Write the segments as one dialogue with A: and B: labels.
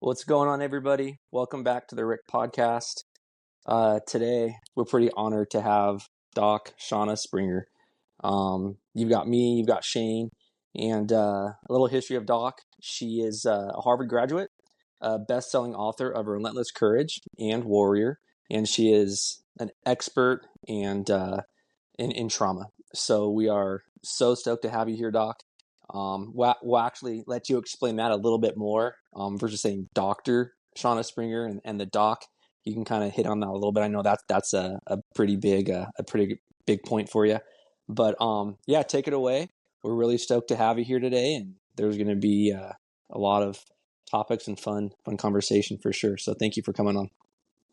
A: What's going on, everybody? Welcome back to the Rick Podcast. Today, we're pretty honored to have Doc Shauna Springer. You've got me, you've got Shane, and a little history of Doc. She is a Harvard graduate, a best-selling author of Relentless Courage and Warrior, and she is an expert in trauma. So we are so stoked to have you here, Doc. We'll actually let you explain that a little bit more versus saying Dr. Shauna Springer and the doc. You can kind of hit on that a little bit. I know that's a pretty big point for you. But yeah, take it away. We're really stoked to have you here today, and there's going to be a lot of topics and fun conversation for sure. So thank you for coming on.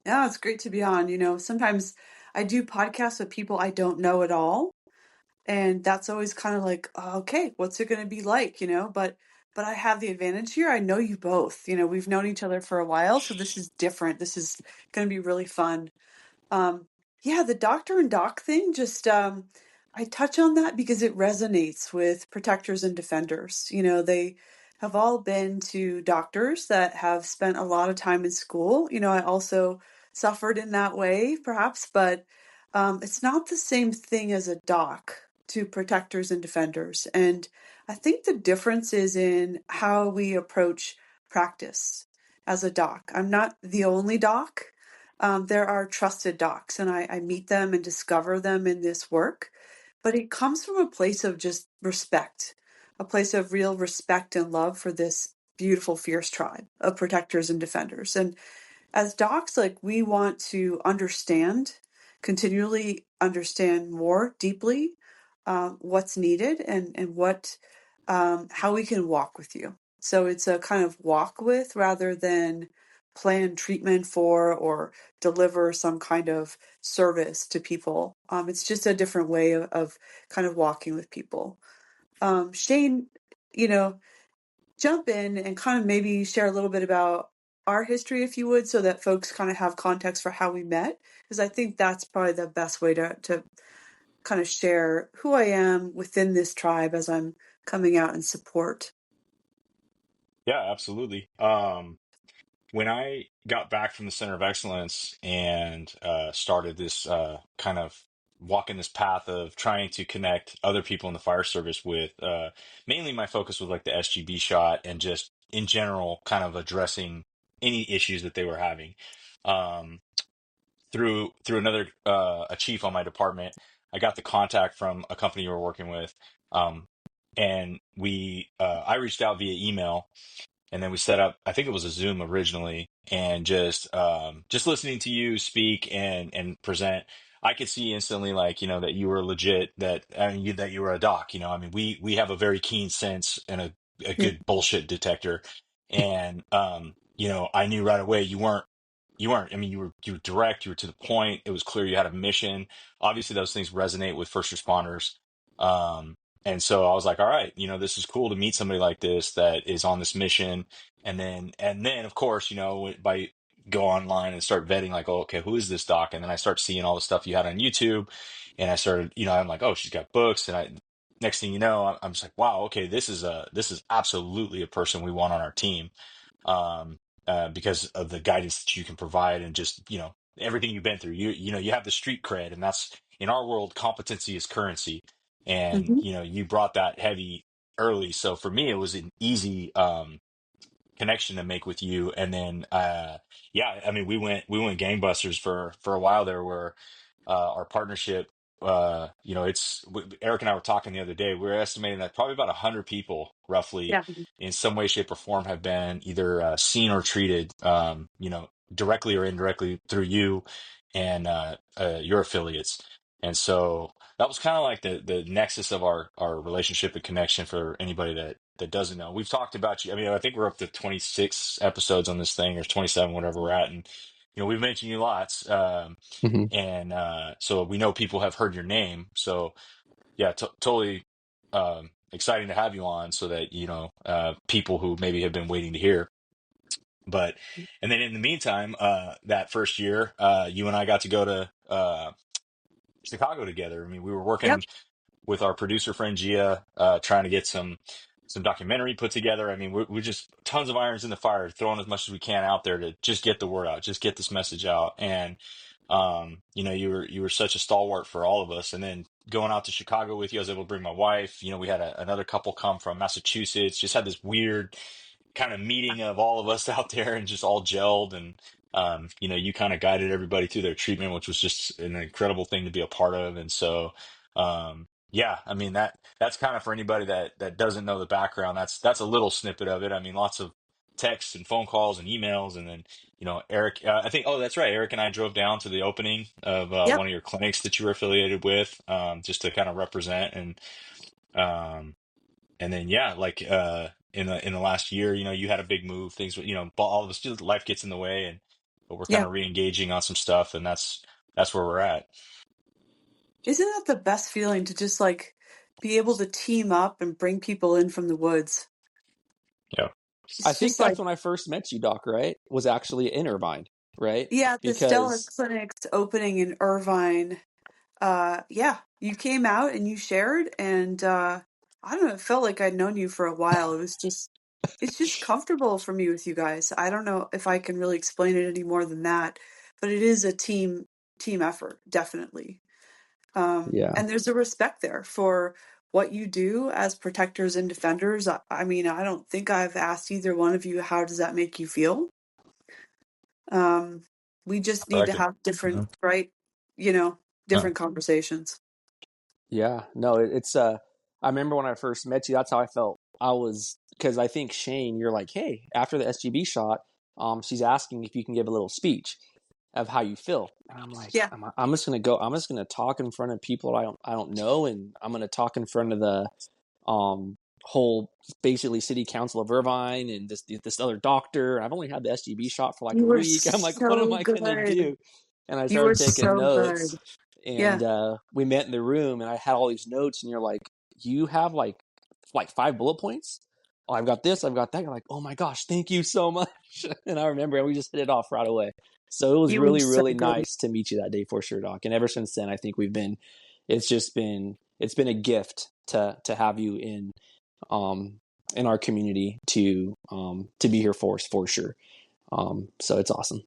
B: Yeah, it's great to be on. Sometimes I do podcasts with people I don't know at all, and that's always kind of like, okay, what's it going to be like, But I have the advantage here. I know you both. We've known each other for a while, so this is different. This is going to be really fun. Um, yeah, the doctor and doc thing, just I touch on that because it resonates with protectors and defenders. They have all been to doctors that have spent a lot of time in school. I also suffered in that way, perhaps, but it's not the same thing as a doc to protectors and defenders. And I think the difference is in how we approach practice as a doc. I'm not the only doc. There are trusted docs, and I meet them and discover them in this work. But it comes from a place of just respect, a place of real respect and love for this beautiful, fierce tribe of protectors and defenders. And as docs, like we want to continually understand more deeply what's needed and what how we can walk with you. So it's a kind of walk with rather than plan treatment for or deliver some kind of service to people. It's just a different way of kind of walking with people. Shane, you know, jump in and kind of maybe share a little bit about our history, if you would, so that folks kind of have context for how we met, because I think that's probably the best way to kind of share who I am within this tribe as I'm coming out in support.
C: Yeah, absolutely. When I got back from the Center of Excellence and started this kind of walking this path of trying to connect other people in the fire service with mainly my focus was like the SGB shot and just in general kind of addressing any issues that they were having. Um, through another a chief on my department, I got the contact from a company we were working with, um, and we I reached out via email, and then we set up, I think it was a Zoom originally, and just listening to you speak and present, I could see instantly, like, that you were legit, that I mean that you were a doc. I mean, we have a very keen sense and a
B: Yeah.
C: good bullshit detector. And I knew right away you weren't. I mean, you were direct, you were to the point. It was clear you had a mission. Obviously those things resonate with first responders. Um, and so I was like, all right, this is cool to meet somebody like this that is on this mission. And then of course, by go online and start vetting, like, oh, okay, who is this doc? And then I start seeing all the stuff you had on YouTube, and I started, I'm like, oh, she's got books, and next thing you know, I'm just like, wow, okay, this is absolutely a person we want on our team. Um, because of the guidance that you can provide, and just, everything you've been through. You have the street cred, and that's, in our world, competency is currency. And
B: Hmm.
C: you brought that heavy early. So for me, it was an easy connection to make with you. And then yeah, I mean, we went gangbusters for a while there, where our partnership, Eric and I were talking the other day. We were estimating that probably about 100 people roughly
B: Yeah.
C: in some way, shape, or form have been either seen or treated, directly or indirectly through you and your affiliates. And so that was kind of like the nexus of our relationship and connection. For anybody that doesn't know, we've talked about you. I mean, I think we're up to 26 episodes on this thing, or 27, whatever we're at. And we've mentioned you lots.
A: Mm-hmm.
C: And so we know people have heard your name. So yeah, totally exciting to have you on, so that people who maybe have been waiting to hear. But and then in the meantime, that first year, you and I got to go to Chicago together. I mean, we were
B: Yep.
C: working with our producer friend Gia, trying to get some some documentary put together. I mean, we're just tons of irons in the fire, throwing as much as we can out there to just get the word out, just get this message out. And you know, you were such a stalwart for all of us. And then going out to Chicago with you, I was able to bring my wife. You know, we had another couple come from Massachusetts. Just had this weird kind of meeting of all of us out there, and just all gelled. And you know, you kind of guided everybody through their treatment, which was just an incredible thing to be a part of. And so, yeah, I mean, that's kind of for anybody that doesn't know the background. That's a little snippet of it. I mean, lots of texts and phone calls and emails, and then you know, Eric. I think, oh, that's right. Eric and I drove down to the opening of
B: Yep.
C: one of your clinics that you were affiliated with, just to kind of represent. Um, and then yeah, like in the last year, you know, you had a big move. Things, you know, but all of us, just life gets in the way, and but we're kind
B: Yeah.
C: of re-engaging on some stuff, and that's where we're at.
B: Isn't that the best feeling to just like be able to team up and bring people in from the woods?
C: Yeah.
A: I
B: It's
A: think
B: just like,
A: that's when I first met you, Doc, right? Was actually in Irvine, right?
B: yeah, the Stellar
A: Because
B: Clinic's opening in Irvine. Yeah, you came out and you shared, and I don't know, it felt like I'd known you for a while. It's just comfortable for me with you guys. I don't know if I can really explain it any more than that, but it is a team effort, definitely.
A: yeah,
B: And there's a respect there for what you do as protectors and defenders. I mean, I don't think I've asked either one of you, how does that make you feel? Um, we just need to
C: Correct it.
B: have different,
C: Yeah.
B: right? You know,
C: Yeah.
B: different conversations.
A: yeah. No, it's I remember when I first met you, that's how I felt. I was because I think Shane, you're like, hey, after the SGB shot, she's asking if you can give a little speech of how you feel, and I'm like,
B: Yeah.
A: I'm just gonna go. I'm just gonna talk in front of people I don't know, and I'm gonna talk in front of the whole basically city council of Irvine and this other doctor. I've only had the SGB shot for like
B: You
A: a
B: were
A: week. I'm like, what am
B: so
A: I gonna
B: good.
A: do? And I
B: You were
A: started taking
B: so good.
A: notes,
B: Yeah.
A: and we met in the room, and I had all these notes, and you're like, you have like 5 bullet points. Oh, I've got this, I've got that. You're like, oh my gosh, thank you so much. And I remember we just hit it off right away. So it was
B: You were
A: really,
B: so
A: really
B: good.
A: nice to meet you that day for sure, Doc. And ever since then, I think it's been a gift to have you um, in our community to be here for us for sure. So it's awesome.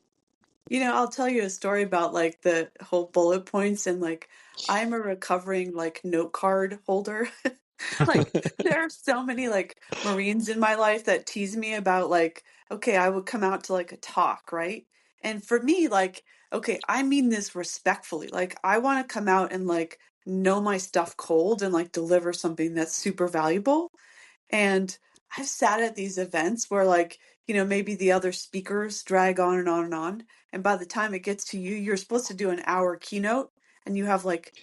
B: You know, I'll tell you a story about like the whole bullet points and like I'm a recovering like note card holder. Like there are so many like Marines in my life that tease me about like, okay, I would come out to like a talk, right? And for me, like, okay, I mean this respectfully. Like I want to come out and like know my stuff cold and like deliver something that's super valuable. And I've sat at these events where, like, you know, maybe the other speakers drag on and on and on. And by the time it gets to you, you're supposed to do an hour keynote and you have like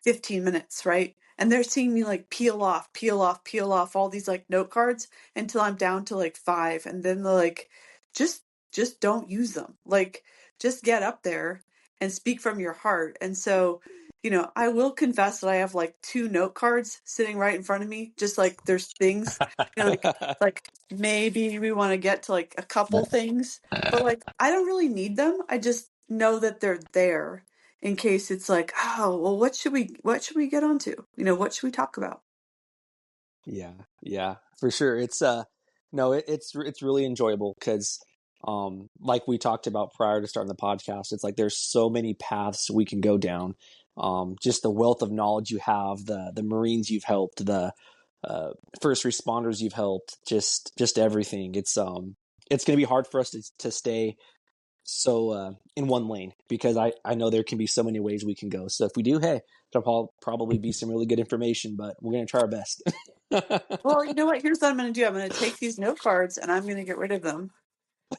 B: 15 minutes, right? And they're seeing me like peel off, peel off, peel off all these like note cards until I'm down to like five. And then they're like, just, just don't use them. Like, just get up there and speak from your heart. And so, you know, I will confess that I have like two note cards sitting right in front of me, just like there's things, you know, like maybe we want to get to like a couple things, but like I don't really need them. I just know that they're there in case it's like, oh, well, what should we get onto? You know, what should we talk about?
A: Yeah, yeah, for sure. It's no, it's really enjoyable because like we talked about prior to starting the podcast, it's like there's so many paths we can go down. Just the wealth of knowledge you have, the Marines you've helped, the uh, first responders you've helped, just everything. It's going to be hard for us to stay so in one lane because I know there can be so many ways we can go. So if we do, hey, there'll probably be some really good information, but we're going to try our best.
B: Well, you know what? Here's what I'm going to do. I'm going to take these note cards and I'm going to get rid of them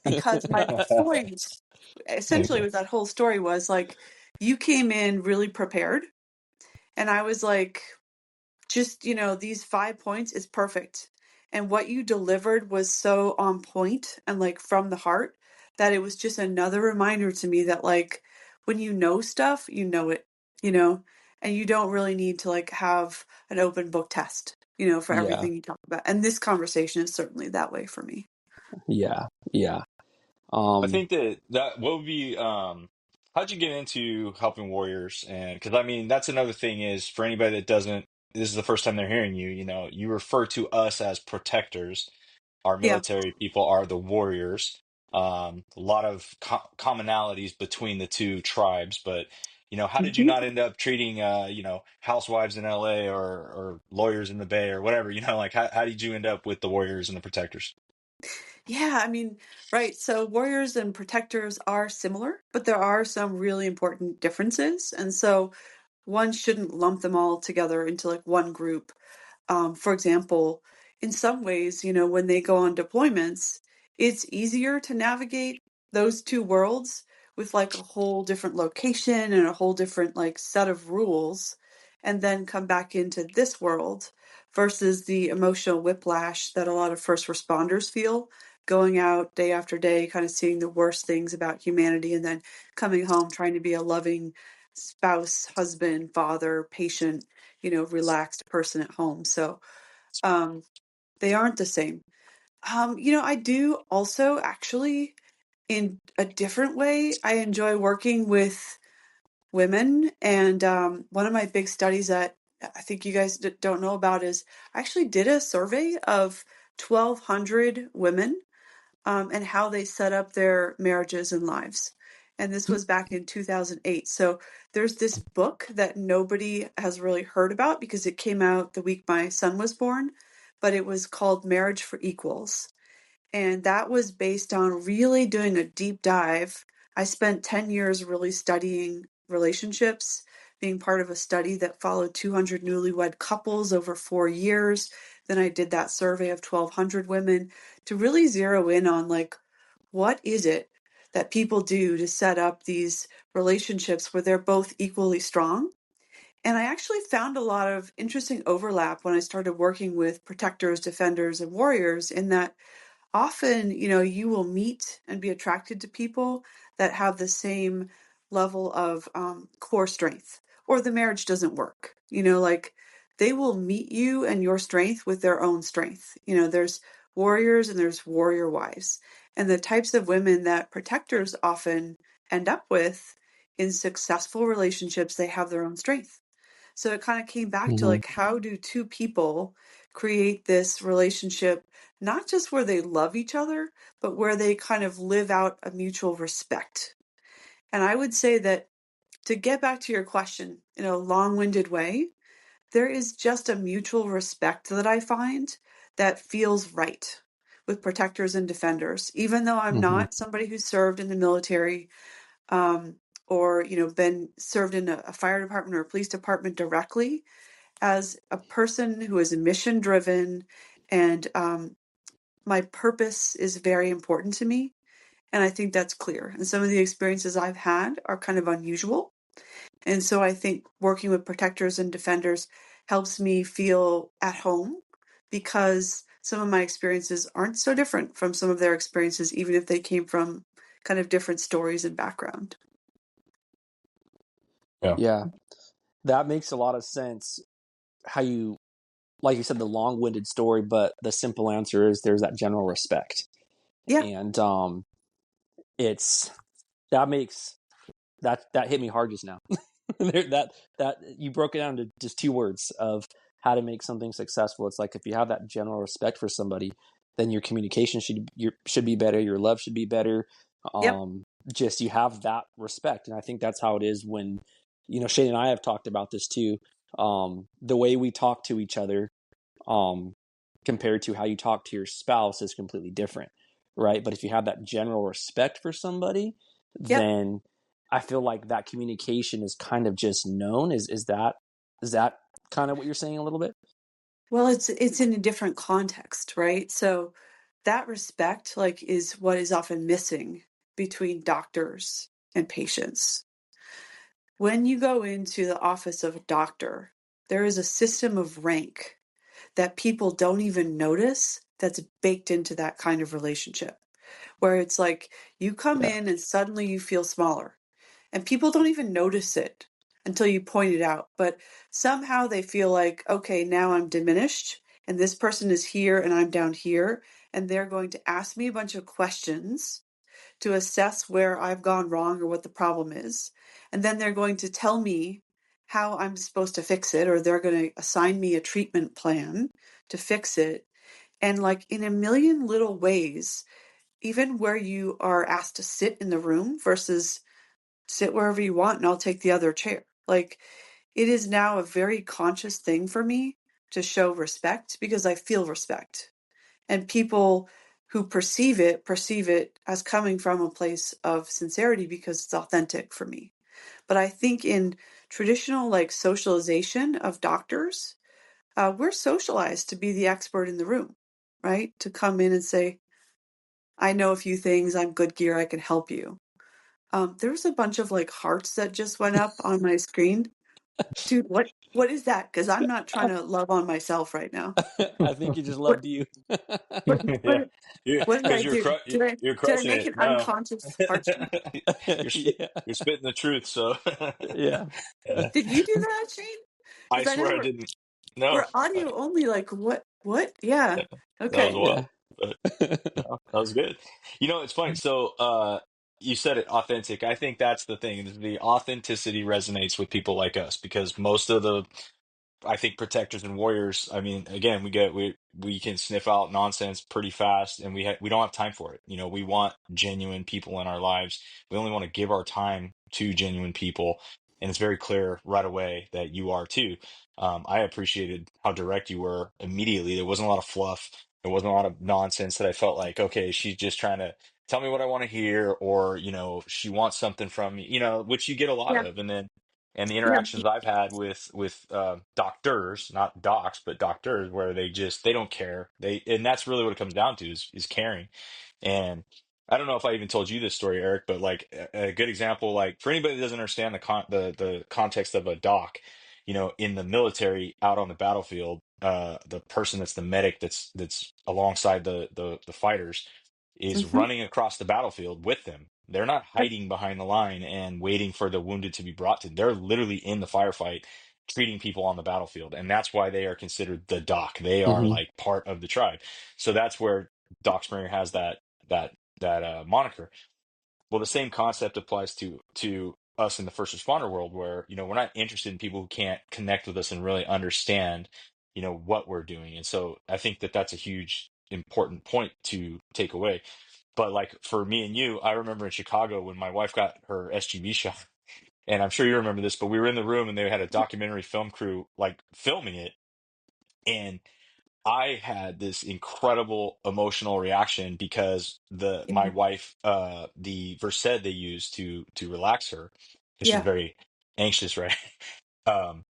B: because my point essentially with that whole story was like, you came in really prepared. And I was like, just, you know, these 5 points is perfect. And what you delivered was so on point and like from the heart that it was just another reminder to me that like when you know stuff, you know it, you know, and you don't really need to like have an open book test, you know, for
A: Yeah,
B: everything you talk about. And this conversation is certainly that way for me.
A: yeah, yeah.
C: I
A: Um,
C: think that what would be how'd you get into helping warriors? And because I mean that's another thing is for anybody that doesn't this is the first time they're hearing you, you know, you refer to us as protectors. Our
B: Yeah.
C: military people are the warriors. A lot of commonalities between the two tribes, but you know, how did you
B: Mhm.
C: not end up treating you know, housewives in LA or lawyers in the Bay or whatever, you know, like how did you end up with the warriors and the protectors?
B: Yeah, I mean, right. So warriors and protectors are similar, but there are some really important differences. And so one shouldn't lump them all together into like one group. For example, in some ways, when they go on deployments, it's easier to navigate those two worlds with like a whole different location and a whole different like set of rules, and then come back into this world versus the emotional whiplash that a lot of first responders feel going out day after day, kind of seeing the worst things about humanity, and then coming home trying to be a loving spouse, husband, father, patient, relaxed person at home. So um, they aren't the same. I do also actually, in a different way, I enjoy working with women. And one of my big studies that I think you guys don't know about is I actually did a survey of 1,200 women and how they set up their marriages and lives. And this was back in 2008. So there's this book that nobody has really heard about because it came out the week my son was born, but it was called Marriage for Equals. And that was based on really doing a deep dive. I spent 10 years really studying relationships, being part of a study that followed 200 newlywed couples over 4 years. Then I did that survey of 1,200 women to really zero in on like, what is it that people do to set up these relationships where they're both equally strong? And I actually found a lot of interesting overlap when I started working with protectors, defenders, and warriors in that often, you will meet and be attracted to people that have the same level of core strength, or the marriage doesn't work. Like they will meet you and your strength with their own strength. There's warriors and there's warrior wives. And the types of women that protectors often end up with in successful relationships, they have their own strength. So it kind of came back to
A: Hmm.
B: like, how do two people create this relationship, not just where they love each other, but where they kind of live out a mutual respect? And I would say that to get back to your question in a long winded way, there is just a mutual respect that I find that feels right with protectors and defenders, even though I'm
A: Hmm.
B: not somebody who served in the military um, or, been served in a fire department or a police department directly. As a person who is mission driven, and my purpose is very important to me. And I think that's clear. And some of the experiences I've had are kind of unusual. And so I think working with protectors and defenders helps me feel at home because some of my experiences aren't so different from some of their experiences, even if they came from kind of different stories and background.
C: Yeah.
A: Yeah, that makes a lot of sense. How you, like you said, the long-winded story, but the simple answer is there's that general respect,
B: Yeah.
A: and it's that makes that hit me hard just now. that you broke it down to just two words of how to make something successful. It's like if you have that general respect for somebody, then your communication should be better, your love should be better.
B: Yep.
A: Just you have that respect, and I think that's how it is when Shane and I have talked about this too. The way we talk to each other, um, compared to how you talk to your spouse, is completely different, right? But if you have that general respect for somebody,
B: Yep.
A: then I feel like that communication is kind of just known. Is that kind of what you're saying a little bit?
B: Well, it's in a different context, right? So that respect like is what is often missing between doctors and patients. When you go into the office of a doctor, there is a system of rank that people don't even notice that's baked into that kind of relationship, where it's like you come
A: Yeah.
B: in and suddenly you feel smaller. And people don't even notice it until you point it out. But somehow they feel like, okay, now I'm diminished, and this person is here and I'm down here. And they're going to ask me a bunch of questions to assess where I've gone wrong or what the problem is. And then they're going to tell me how I'm supposed to fix it, or they're going to assign me a treatment plan to fix it. And like in a million little ways, even where you are asked to sit in the room versus sit wherever you want and I'll take the other chair. Like it is now a very conscious thing for me to show respect because I feel respect. And people who perceive it as coming from a place of sincerity because it's authentic for me. But I think in traditional like socialization of doctors, we're socialized to be the expert in the room, right? To come in and say, I know a few things, I'm good gear, I can help you. There's a bunch of like hearts that just went up on my screen. Dude, what is that? Because I'm not trying to love on myself right now.
A: I think he just
B: What
A: loved you.
B: what
C: Yeah,
B: what what did I
C: because
B: do?
C: you're
B: Did I
C: crushing
B: make
C: it.
B: an
C: No,
B: unconscious heartstring?
A: Yeah.
C: you're spitting the truth. So,
A: Yeah.
C: yeah.
B: Did you do that, Shane?
C: I
B: Because I know
C: swear I didn't. No,
B: we're audio only. Like what? What? Yeah.
C: yeah, that was
B: Okay.
C: wild.
A: Yeah.
C: But no, that was good. It's funny. So, you said it, authentic. I think that's the thing. The authenticity resonates with people like us because most of the I think protectors and warriors. I mean, again, we can sniff out nonsense pretty fast, and we don't have time for it. We want genuine people in our lives. We only want to give our time to genuine people, and it's very clear right away that you are too. I appreciated how direct you were immediately. There wasn't a lot of fluff. There wasn't a lot of nonsense that I felt like, okay, she's just trying to tell me what I want to hear, or she wants something from me, which you get a lot
B: Yeah.
C: of, and the
B: Yeah.
C: interactions I've had with doctors, not docs, but doctors, where they don't care. And that's really what it comes down to is caring. And I don't know if I even told you this story, Eric, but like a good example, like for anybody that doesn't understand the context of a doc, in the military out on the battlefield, the person that's the medic that's alongside the fighters is
B: Mm-hmm.
C: running across the battlefield with them. They're not
B: Yep.
C: hiding behind the line and waiting for the wounded to be brought to. They're literally in the firefight, treating people on the battlefield, and that's why they are considered the doc. They are
A: Hmm.
C: like part of the tribe. So that's where Doc Springer has that moniker. Well, the same concept applies to us in the first responder world, where we're not interested in people who can't connect with us and really understand what we're doing. And so I think that that's a huge important point to take away. But like for me and you, I remember in Chicago when my wife got her SGB shot, and I'm sure you remember this, but we were in the room and they had a documentary film crew like filming it, and I had this incredible emotional reaction because my
B: Yeah.
C: wife, the Versed they used to relax her, because she's
B: Yeah.
C: very anxious, right? Um,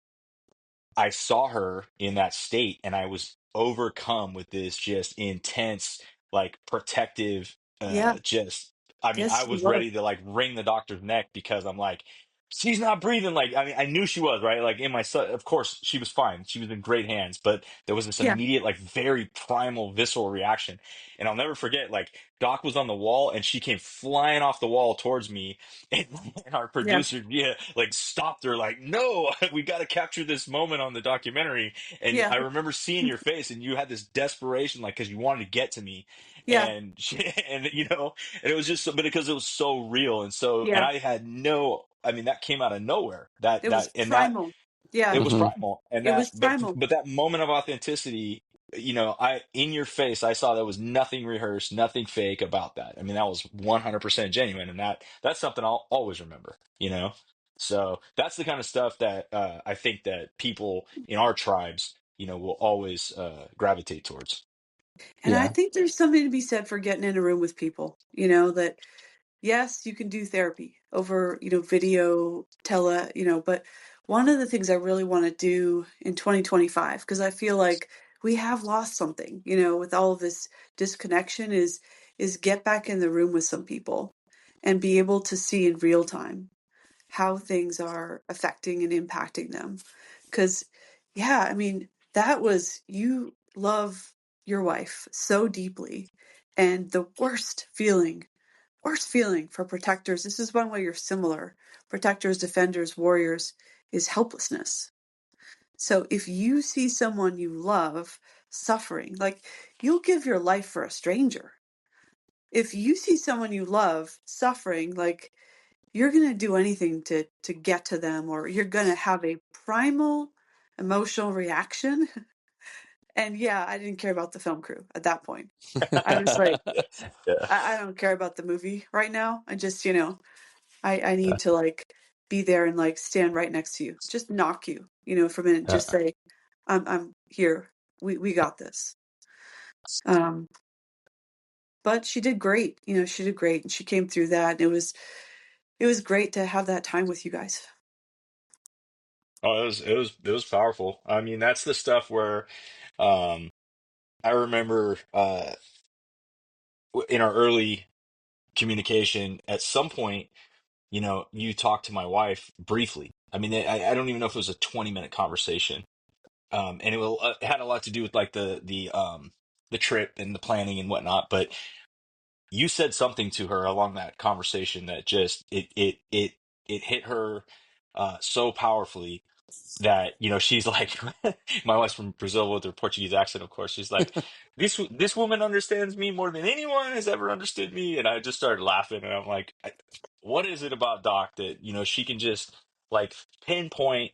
C: I saw her in that state and I was overcome with this just intense, like protective,
B: Yeah.
C: just, I mean, I
B: Yes, you
C: was
B: were.
C: ready to like wring the doctor's neck because I'm like, she's not breathing. Like, I mean, I knew she was, right? Like in my son, of course, she was fine. She was in great hands, but there was this
B: Yeah.
C: immediate, like very primal, visceral reaction. And I'll never forget, like, Doc was on the wall and she came flying off the wall towards me. And, and our
B: Yeah.
C: producer, yeah, like stopped her, like, no, we got to capture this moment on the documentary. And
B: Yeah.
C: I remember seeing your face, and you had this desperation, like, because you wanted to get to me,
B: Yeah.
C: and and and it was just because it was so real, and
B: Yeah.
C: I had no, I mean, that came out of nowhere.
B: It was
C: That
B: primal. Yeah.
C: it was
A: Hmm.
C: primal, and
B: It was primal.
C: but that moment of authenticity, I in your face, I saw there was nothing rehearsed, nothing fake about that. I mean, that was 100% genuine, and that's something I'll always remember. So that's the kind of stuff that I think that people in our tribes, will always gravitate towards.
B: And I
A: Yeah.
B: think there's something to be said for getting in a room with people, that yes, you can do therapy over, video, but one of the things I really want to do in 2025, because I feel like we have lost something, with all of this disconnection is get back in the room with some people and be able to see in real time how things are affecting and impacting them. Because, yeah, I mean, that was, you love your wife so deeply. And the worst feeling for protectors, this is one way you're similar, protectors, defenders, warriors, is helplessness. So if you see someone you love suffering, like you'll give your life for a stranger. If you see someone you love suffering, like you're going to do anything to get to them, or you're going to have a primal emotional reaction. And yeah, I didn't care about the film crew at that point. I was like,
C: Yeah.
B: I don't care about the movie right now. I just, I need to like be there and like stand right next to you, just knock you, for a minute, just say, I'm here. We got this. Um, but she did great. She did great, and she came through that. And it was great to have that time with you guys.
C: Oh, it was powerful. I mean, that's the stuff where um I remember in our early communication at some point, you talked to my wife briefly. I mean, I don't even know if it was a 20-minute conversation. And it had a lot to do with like the trip and the planning and whatnot, but you said something to her along that conversation that just it hit her so powerfully that she's like my wife's from Brazil with her Portuguese accent, of course. She's like, this woman understands me more than anyone has ever understood me. And I just started laughing, and I'm like, what is it about Doc that she can just like pinpoint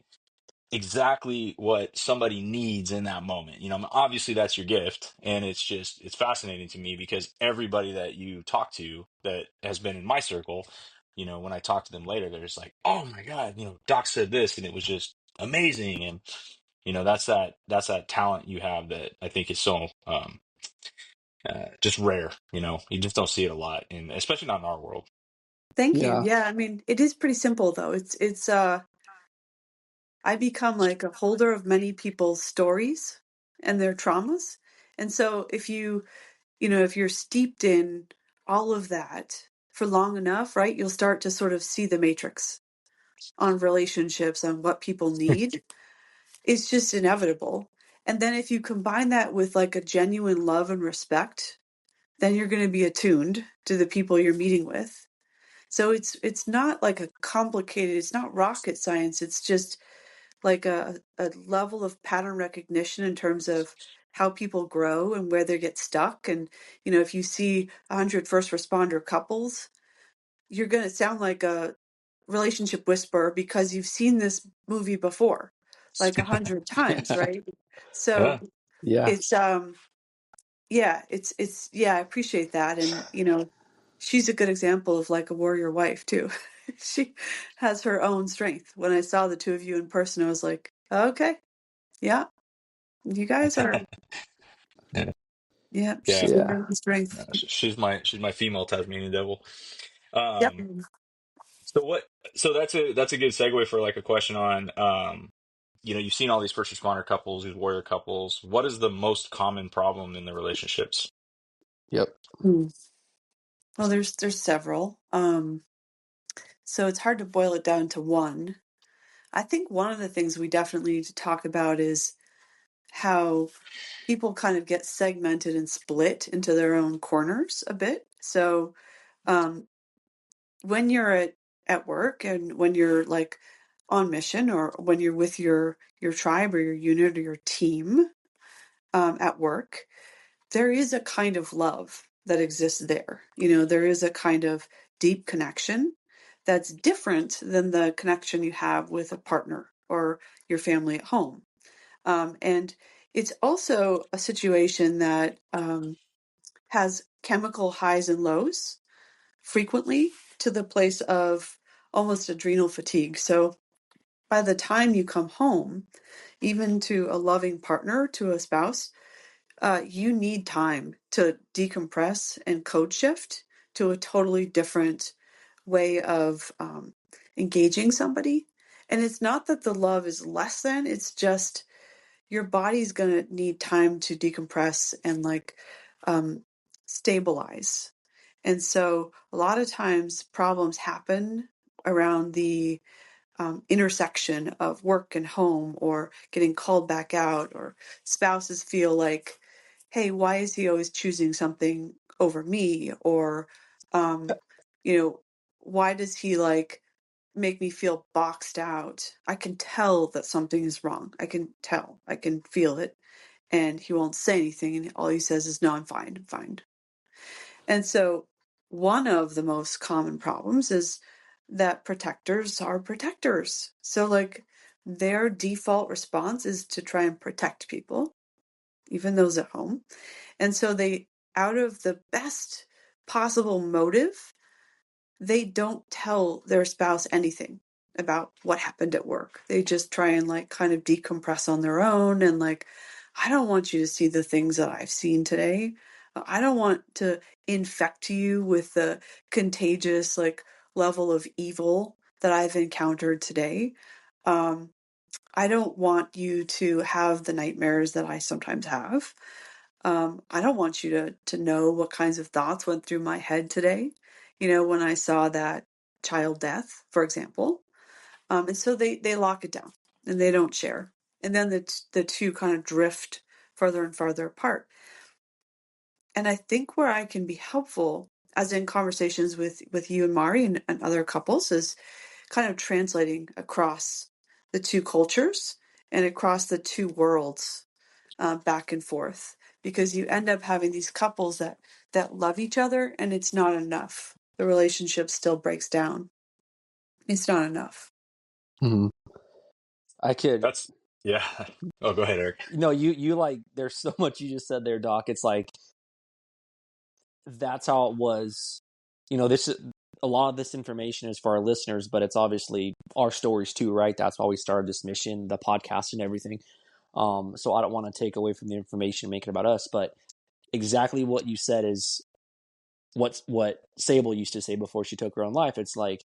C: exactly what somebody needs in that moment? Obviously that's your gift, and it's fascinating to me because everybody that you talk to that has been in my circle, when I talk to them later, they're just like, oh my God, Doc said this and it was just amazing. And that's that talent you have that I think is so just rare. You just don't see it a lot, and especially not in our world.
B: Thank you.
A: Yeah.
B: Yeah, I mean, it is pretty simple though. It's I become like a holder of many people's stories and their traumas. And so if you're steeped in all of that for long enough, right, you'll start to sort of see the matrix on relationships, on what people need. It's just inevitable. And then if you combine that with like a genuine love and respect, then you're going to be attuned to the people you're meeting with. So it's not like a complicated, it's not rocket science. It's just like a level of pattern recognition in terms of how people grow and where they get stuck. And, if you see 100 first responder couples, you're going to sound like a relationship whisperer because you've seen this movie before, like 100 times, right? So
C: Yeah.
A: Yeah.
B: it's, yeah, yeah, I appreciate that. And, she's a good example of like a warrior wife too. She has her own strength. When I saw the two of you in person, I was like, okay, yeah, you guys are,
C: Yeah.
B: yeah,
C: Yeah.
B: she's a
A: Yeah.
B: great strength.
C: She's my female Tasmanian devil.
B: Yep.
C: um So what? So that's a good segue for like a question on you've seen all these first responder couples, these warrior couples. What is the most common problem in the relationships?
A: Yep.
B: Hmm. Well, there's several. So it's hard to boil it down to one. I think one of the things we definitely need to talk about is how people kind of get segmented and split into their own corners a bit. So um, when you're at work and when you're like on mission, or when you're with your tribe or your unit or your team at work, there is a kind of love that exists there. There is a kind of deep connection that's different than the connection you have with a partner or your family at home. And it's also a situation that has chemical highs and lows frequently, to the place of almost adrenal fatigue. So by the time you come home, even to a loving partner, to a spouse, you need time to decompress and code shift to a totally different way of engaging somebody. And it's not that the love is less than, it's just your body's going to need time to decompress and like um, stabilize. And so a lot of times problems happen around the intersection of work and home, or getting called back out, or spouses feel like, hey, why is he always choosing something over me? Or, um, you know, why does he like make me feel boxed out? I can tell that something is wrong. I can tell, I can feel it. And he won't say anything. And all he says is, no, I'm fine. I'm fine. And so one of the most common problems is that protectors are protectors. So like their default response is to try and protect people, even those at home. And so they, out of the best possible motive, they don't tell their spouse anything about what happened at work. They just try and like kind of decompress on their own and like, I don't want you to see the things that I've seen today. I don't want to infect you with the contagious like level of evil that I've encountered today. Um, I don't want you to have the nightmares that I sometimes have. I don't want you to know what kinds of thoughts went through my head today, when I saw that child death, for example. And so they lock it down and they don't share. And then the two kind of drift further and farther apart. And I think where I can be helpful, as in conversations with you and Mari and other couples, is kind of translating across the two cultures and across the two worlds, back and forth, because you end up having these couples that love each other and it's not enough. The relationship still breaks down. It's not enough.
A: Mm-hmm. I could,
C: That's yeah. Oh, go ahead, Eric.
A: you like, there's so much you just said there, Doc. It's like, that's how it was. This, a lot of this information is for our listeners, but it's obviously our stories too, right? That's why we started this mission, the podcast and everything. So I don't want to take away from the information, make it about us, but exactly what you said is what Sable used to say before she took her own life. It's like,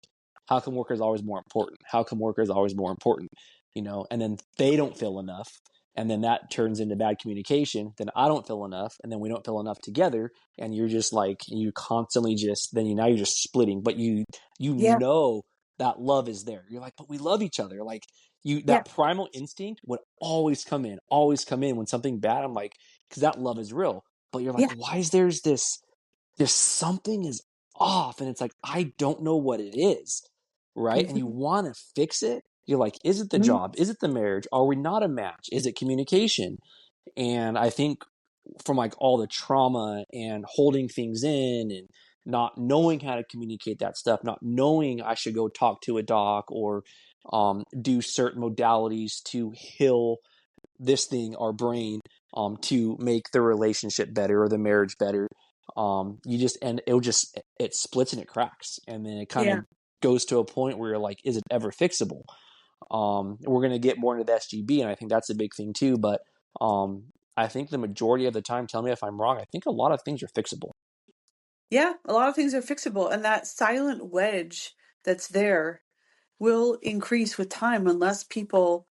A: how come work is always more important? How come work is always more important? And then they don't feel enough. And then that turns into bad communication. Then I don't feel enough. And then we don't feel enough together. And you're just like, you constantly just, now you're just splitting, but
B: Yeah.
A: know that love is there. You're like, but we love each other. Like
B: Yeah.
A: that primal instinct would always come in when something bad. I'm like, cause that love is real, but you're like,
B: Yeah.
A: why is there's this, there's something is off, and it's like, I don't know what it is, right? And you
B: Mm-hmm.
A: want to fix it. You're like, is it the
B: Mm-hmm.
A: job? Is it the marriage? Are we not a match? Is it communication? And I think from like all the trauma and holding things in and not knowing how to communicate that stuff, not knowing I should go talk to a doc or do certain modalities to heal this thing, our brain, to make the relationship better or the marriage better. And it splits and it cracks. And then it kind
B: Yeah.
A: of goes to a point where you're like, is it ever fixable? We're going to get more into the SGB, and I think that's a big thing too. But I think the majority of the time, tell me if I'm wrong, I think a lot of things are fixable.
B: Yeah. A lot of things are fixable. And that silent wedge that's there will increase with time unless people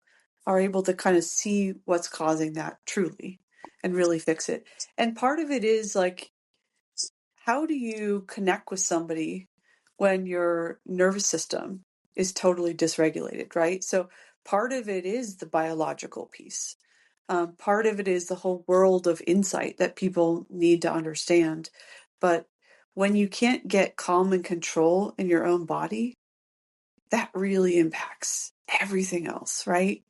B: are able to kind of see what's causing that truly and really fix it. And part of it is like, how do you connect with somebody when your nervous system is totally dysregulated, right? So part of it is the biological piece. Part of it is the whole world of insight that people need to understand. But when you can't get calm and control in your own body, that really impacts everything else, right?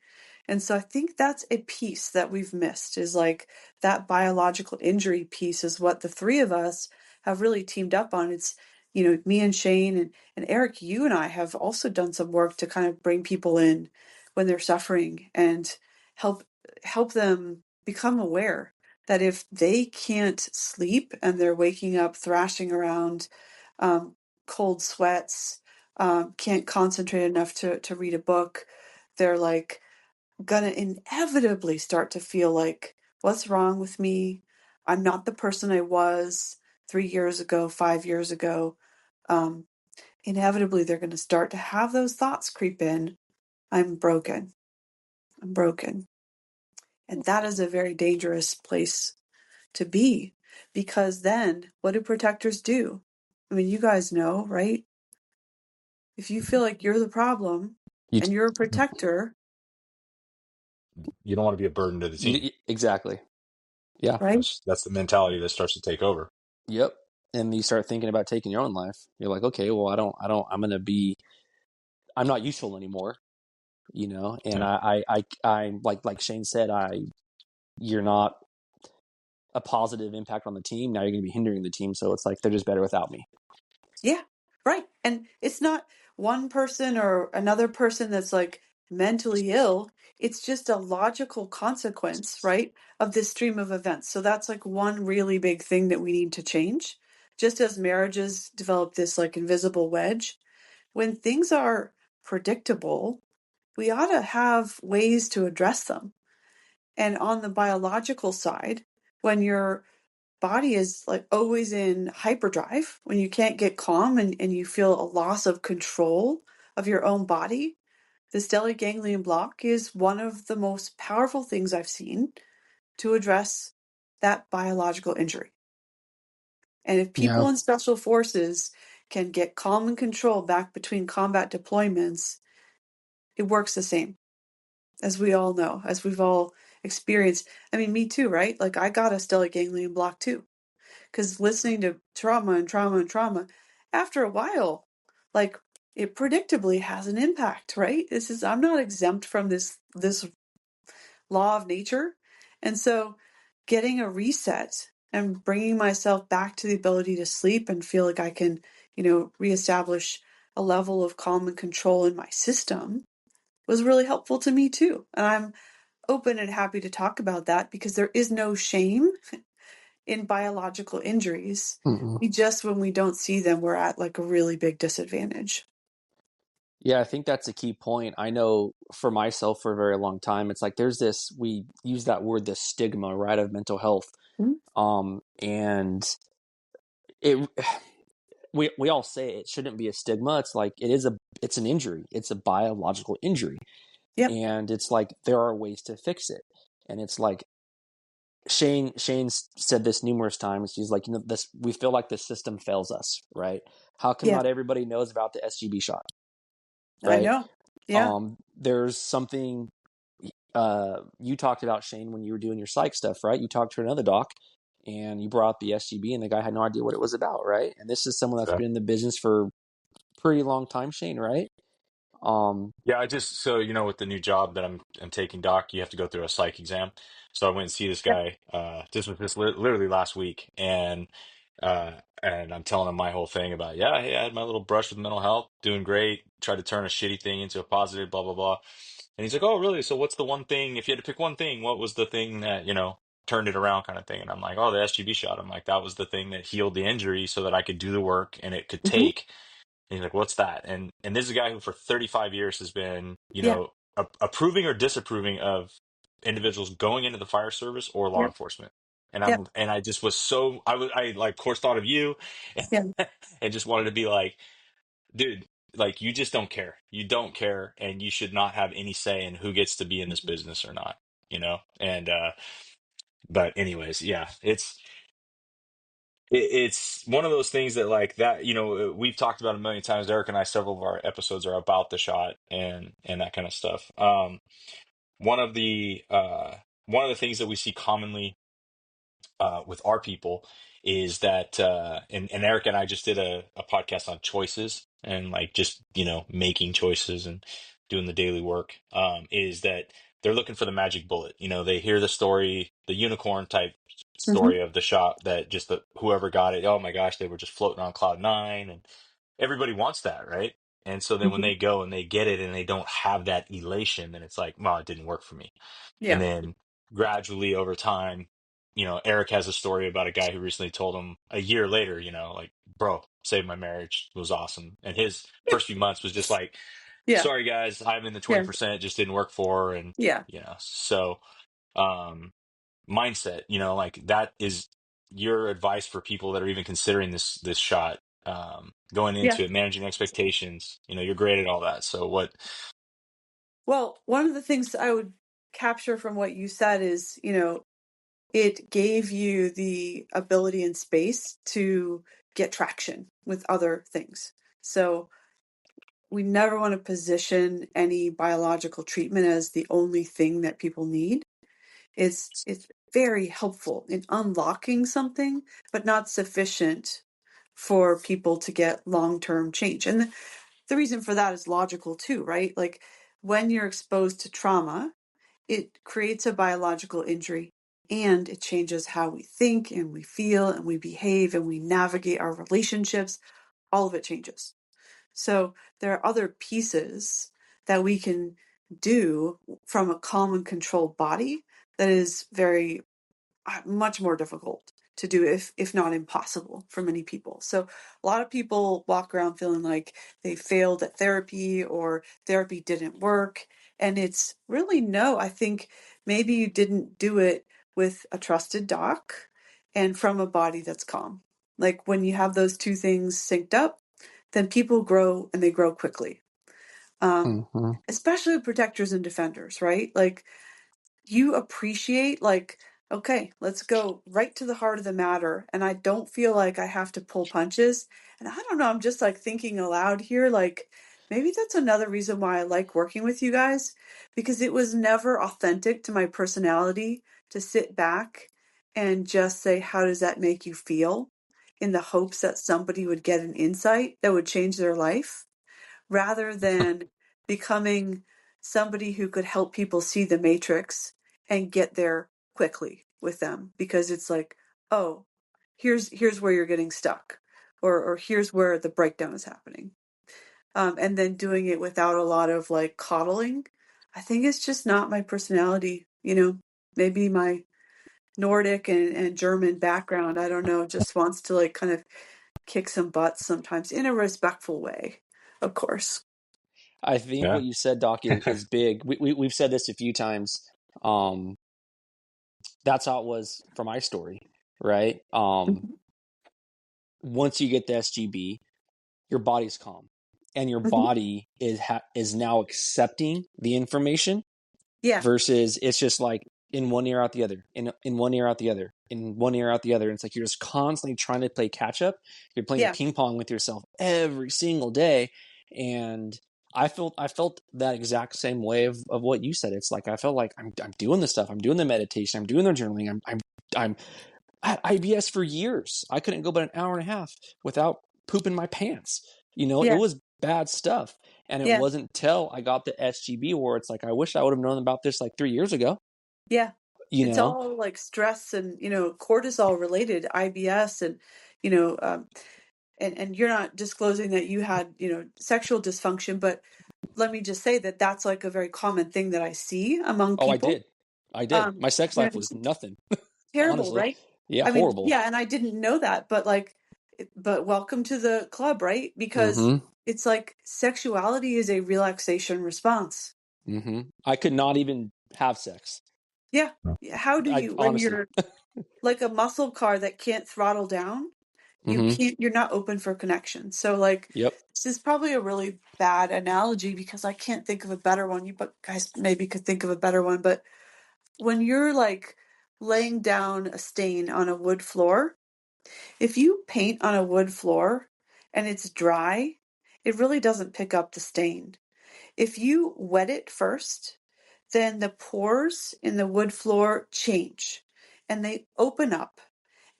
B: And so I think that's a piece that we've missed, is like that biological injury piece is what the three of us have really teamed up on. It's, me and Shane and Eric, you and I have also done some work to kind of bring people in when they're suffering and help them become aware that if they can't sleep and they're waking up thrashing around, um, cold sweats, can't concentrate enough to read a book, they're like gonna inevitably start to feel like, what's wrong with me? I'm not the person I was 3 years ago, 5 years ago. Um, Inevitably, they're going to start to have those thoughts creep in. I'm broken. I'm broken. And that is a very dangerous place to be, because then what do protectors do? I mean, you guys know, right? If you feel like you're the problem
A: You,
B: and you're a protector,
C: You don't want to be a burden to the team.
A: exactly. Yeah.
B: right?
C: That's the mentality that starts to take over.
A: Yep. And you start thinking about taking your own life. You're like, okay, well, I'm not useful anymore, and
C: Yeah.
A: I'm like Shane said, you're not a positive impact on the team. Now you're going to be hindering the team. So it's like, they're just better without me.
B: Yeah, right. And it's not, one person or another person that's like mentally ill. It's just a logical consequence, right, of this stream of events. So that's like one really big thing that we need to change. Just as marriages develop this like invisible wedge, when things are predictable, we ought to have ways to address them. And on the biological side, when your body is like always in hyperdrive, when you can't get calm and you feel a loss of control of your own body, the stellate ganglion block is one of the most powerful things I've seen to address that biological injury. And if
A: Yeah.
B: people in special forces can get calm and control back between combat deployments, it works the same, as we all know, as we've all experienced. I mean, me too, right? Like I got a stellate ganglion block too, because listening to trauma and trauma and trauma, after a while, like it predictably has an impact, right? I'm not exempt from this law of nature. And so getting a reset and bringing myself back to the ability to sleep and feel like I can, reestablish a level of calm and control in my system was really helpful to me too. And I'm open and happy to talk about that because there is no shame in biological injuries.
A: Mm-mm.
B: When we don't see them, we're at like a really big disadvantage.
A: Yeah, I think that's a key point. I know for myself for a very long time, it's like there's this, we use that word, the stigma, right, of mental health.
B: Mhm.
A: And it, we all say it shouldn't be a stigma. It's like, it's an injury. It's a biological injury.
B: Yep.
A: And it's like, there are ways to fix it. And it's like, Shane said this numerous times. He's like, this, we feel like the system fails us, right? How come
B: Yeah,
A: not everybody knows about the SGB shot,
B: I
A: right?
B: know. Yeah.
A: There's something you talked about, Shane, when you were doing your psych stuff, right? You talked to another doc and you brought up the SGB and the guy had no idea what it was about, right? And this is someone that's
C: Okay.
A: been in the business for a pretty long time, Shane, right?
C: Yeah, I just so with the new job that I'm taking, doc, you have to go through a psych exam. So I went and see this
B: Yeah.
C: guy. This was just literally last week, uh, and I'm telling him my whole thing about, yeah, hey, I had my little brush with mental health, doing great, tried to turn a shitty thing into a positive, blah blah blah. And he's like, oh, really? So what's the one thing? If you had to pick one thing, what was the thing that turned it around, kind of thing? And I'm like, oh, the SGB shot. I'm like, that was the thing that healed the injury, so that I could do the work and it could
B: Hmm.
C: take. And he's like, "What's that?" And this is a guy who for 35 years has been,
B: Yeah.
C: approving or disapproving of individuals going into the fire service or law
B: Yeah.
C: enforcement. And
B: Yeah.
C: I just was so I like, of course, thought of you,
B: Yeah.
C: and just wanted to be like, dude, like, you just don't care. You don't care, and you should not have any say in who gets to be in this business or not. And but anyways, yeah, it's one of those things that, like, that, we've talked about a million times. Eric and I, several of our episodes are about the shot and that kind of stuff. One of the things that we see commonly with our people is that, and Eric and I just did a podcast on choices and, like, just making choices and doing the daily work. Is that they're looking for the magic bullet. They hear the story, the unicorn type
B: Hmm.
C: story of the shot, that just whoever got it, oh my gosh, they were just floating on cloud nine, and everybody wants that, right? And so then when
B: Hmm.
C: they go and they get it and they don't have that elation, then it's like, well, it didn't work for me. And
B: Yeah.
C: then gradually over time, Eric has a story about a guy who recently told him a year later, like, bro, saved my marriage. It was awesome. And his first few months was just like,
B: Yeah.
C: sorry guys, I'm in the
B: Yeah.
C: 20%, it just didn't work for her. And,
B: Yeah.
C: so, um, mindset, like, that is your advice for people that are even considering this shot, going
B: Yeah.
C: into it, managing expectations. You're great at all that. So what?
B: Well, one of the things I would capture from what you said is, it gave you the ability and space to get traction with other things. So we never want to position any biological treatment as the only thing that people need. It's very helpful in unlocking something, but not sufficient for people to get long-term change. And the reason for that is logical too, right? Like when you're exposed to trauma, it creates a biological injury and it changes how we think and we feel and we behave and we navigate our relationships. All of it changes. So there are other pieces that we can do from a calm and controlled body that is very much more difficult to do, if not impossible for many people. So a lot of people walk around feeling like they failed at therapy or therapy didn't work. And it's really no, I think maybe you didn't do it with a trusted doc and from a body that's calm. Like when you have those two things synced up, then people grow and they grow quickly.
A: Mm-hmm.
B: Especially protectors and defenders, right? Like you appreciate like, okay, let's go right to the heart of the matter. And I don't feel like I have to pull punches. And I don't know, I'm just like thinking aloud here, like maybe that's another reason why I like working with you guys, because it was never authentic to my personality to sit back and just say, how does that make you feel? In the hopes that somebody would get an insight that would change their life rather than becoming somebody who could help people see the matrix and get there quickly with them, because it's like, oh, here's where you're getting stuck, or here's where the breakdown is happening, and then doing it without a lot of like coddling. I think it's just not my personality, maybe my Nordic and German background, I don't know, just wants to like kind of kick some butts sometimes in a respectful way, of course.
A: I think
C: Yeah.
A: what you said, Doc, is big. We've said this a few times. Um, that's how it was for my story, right?
B: Mhm.
A: Once you get the SGB, your body's calm, and your
B: Mhm.
A: body is now accepting the information
B: Yeah,
A: versus it's just like in one ear out the other, in one ear out the other, in one ear out the other. And it's like you're just constantly trying to play catch up. You're playing
B: yeah,
A: ping pong with yourself every single day. And I felt that exact same way of what you said. It's like I felt like I'm doing the stuff. I'm doing the meditation. I'm doing the journaling. I'm I had IBS for years. I couldn't go but an hour and a half without pooping my pants. It
B: yeah,
A: was bad stuff. And it
B: yeah,
A: wasn't till I got the SGB where it's like, I wish I would have known about this like 3 years ago,
B: yeah.
A: you
B: It's
A: know?
B: all like stress and, cortisol related IBS and, you know, um, and you're not disclosing that you had, sexual dysfunction, but let me just say that that's like a very common thing that I see among
A: Oh, I
B: people.
A: did. I did. My sex life was
B: It's
A: nothing,
B: terrible,
A: honestly.
B: right?
A: Yeah,
B: I mean,
A: horrible.
B: yeah, and I didn't know that, but like, but welcome to the club, right? Because
A: Mm-hmm.
B: it's like sexuality is a relaxation response.
A: Mm-hmm. I could not even have sex.
B: Yeah. How do
A: I
B: you, when
A: honestly.
B: you're like a muscle car that can't throttle down,
A: Mm-hmm.
B: you're not open for connection. So like,
A: Yep.
B: this is probably a really bad analogy because I can't think of a better one. You but guys maybe could think of a better one, but when you're like laying down a stain on a wood floor, if you paint on a wood floor and it's dry, it really doesn't pick up the stain. If you wet it first, then the pores in the wood floor change and they open up.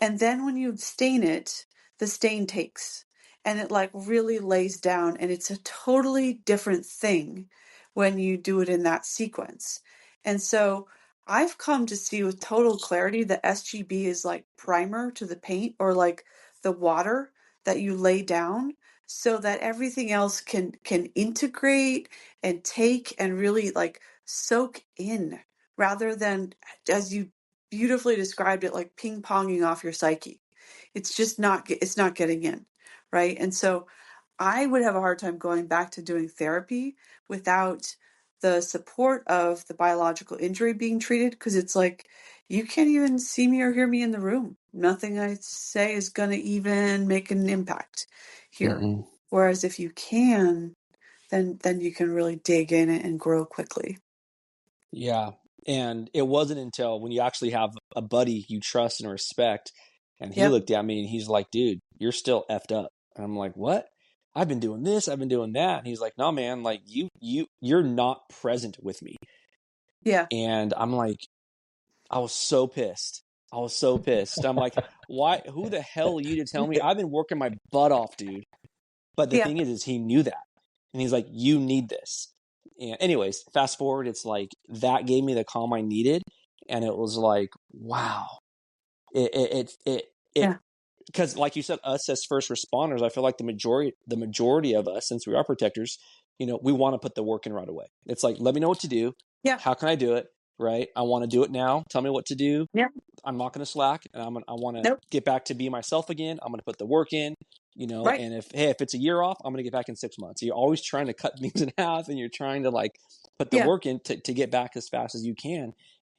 B: And then when you stain it, the stain takes and it like really lays down. And it's a totally different thing when you do it in that sequence. And so I've come to see with total clarity that SGB is like primer to the paint, or like the water that you lay down so that everything else can integrate and take and really like soak in, rather than, as you beautifully described it, like ping ponging off your psyche. It's not getting in, right? And so I would have a hard time going back to doing therapy without the support of the biological injury being treated, because it's like you can't even see me or hear me in the room. Nothing I say is going to even make an impact here.
A: Mm-mm.
B: Whereas if you can, then you can really dig in and grow quickly.
A: Yeah. And it wasn't until when you actually have a buddy you trust and respect, and he
B: Yep.
A: looked at me and he's like, dude, you're still effed up. And I'm like, what? I've been doing this, I've been doing that. And he's like, no, man, like you're not present with me.
B: Yeah.
A: And I'm like, I was so pissed. I was so pissed. I'm like, why? Who the hell are you to tell me? I've been working my butt off, dude. But the
B: Yeah.
A: thing is he knew that. And he's like, you need this. And anyways, fast forward, it's like that gave me the calm I needed. And it was like, wow. It, it, it, it, it
B: Yeah.
A: because like you said, us as first responders, I feel like the majority of us, since we are protectors, we want to put the work in right away. It's like, let me know what to do.
B: Yeah.
A: How can I do it? Right. I want to do it now. Tell me what to do.
B: Yeah.
A: I'm not going to slack, and I want to
B: Nope.
A: get back to be myself again. I'm going to put the work in,
B: Right.
A: and if it's a year off, I'm going to get back in 6 months. You're always trying to cut things in half, and you're trying to like put the
B: Yeah.
A: work in to get back as fast as you can.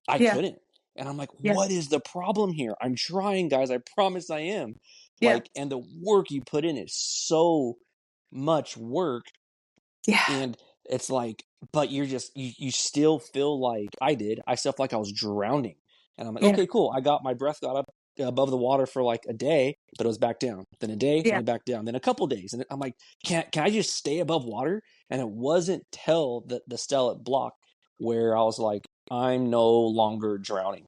A: I
B: Yeah.
A: couldn't. And I'm like,
B: Yeah.
A: what is the problem here? I'm trying, guys. I promise I am.
B: Yeah.
A: Like, and the work you put in is so much work.
B: Yeah.
A: And it's like, but you still feel like I did. I still felt like I was drowning. And I'm like,
B: Yeah.
A: okay, cool. My breath got up above the water for like a day, but it was back down. Then a day,
B: Yeah.
A: then back down. Then a couple days. And I'm like, can I just stay above water? And it wasn't till the stellate block where I was like, I'm no longer drowning.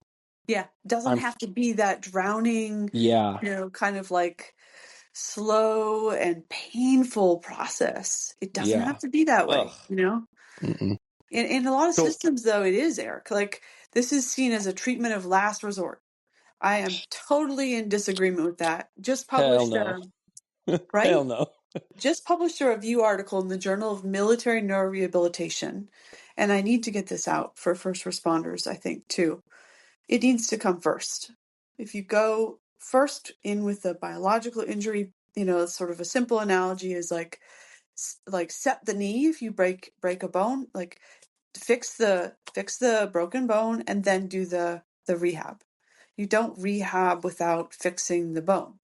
B: Yeah. Doesn't
A: I'm,
B: have to be that drowning,
A: yeah,
B: kind of like slow and painful process. It doesn't
A: yeah.
B: have to be that
A: Ugh.
B: way, you know?
A: Mm-mm.
B: In a lot of
A: So,
B: systems, though, it is, Eric. Like, this is seen as a treatment of last resort. I am totally in disagreement with that.
A: hell no.
B: Right?
A: Hell no.
B: Just published a review article in the Journal of Military Neurorehabilitation. And I need to get this out for first responders, I think, too. It needs to come first. If you go first in with a biological injury, sort of a simple analogy is like set the knee if you break a bone, like fix the broken bone and then do the rehab. You don't rehab without fixing the bone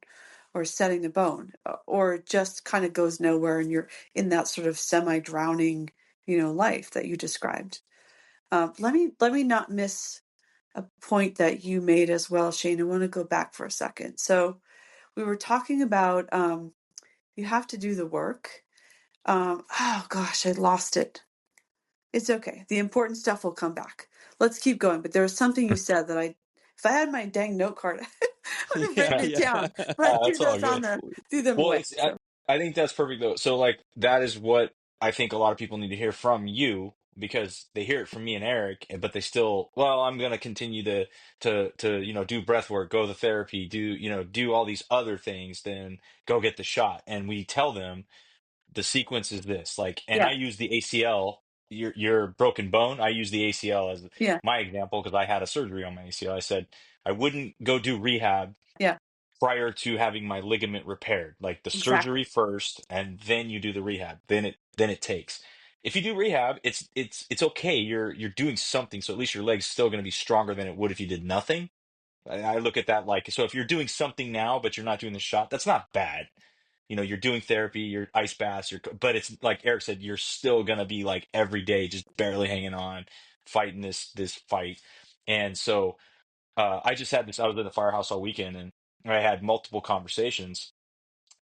B: or setting the bone, or it just kind of goes nowhere and you're in that sort of semi-drowning, life that you described. Let me not miss a point that you made as well, Shane. I want to go back for a second. So we were talking about you have to do the work. Oh gosh, I lost it. It's okay. The important stuff will come back. Let's keep going. But there was something you said that if I had my dang note card, I would have
A: Yeah,
B: written it
A: yeah.
B: down. But I
C: That's all good.
B: threw them
C: Well,
B: away.
C: it's
B: So
C: I think that's perfect though. So like that is what I think a lot of people need to hear from you because they hear it from me and Eric, but they still, well, I'm gonna continue to do breath work, go to therapy, do all these other things, then go get the shot. And we tell them the sequence is this, like, and
B: yeah,
C: I use the ACL, your broken bone. I use the ACL as
B: yeah,
C: my example because I had a surgery on my ACL. I said I wouldn't go do rehab
B: yeah,
C: prior to having my ligament repaired, like the
B: exactly.
C: surgery first and then you do the rehab, then it takes. If you do rehab, it's okay, you're doing something, so at least your leg's still going to be stronger than it would if you did nothing. I look at that like, so if you're doing something now but you're not doing the shot, that's not bad. You're doing therapy, you're ice baths, but it's like Eric said, you're still going to be like every day just barely hanging on, fighting this fight. And so I just had this. I was in the firehouse all weekend, and I had multiple conversations.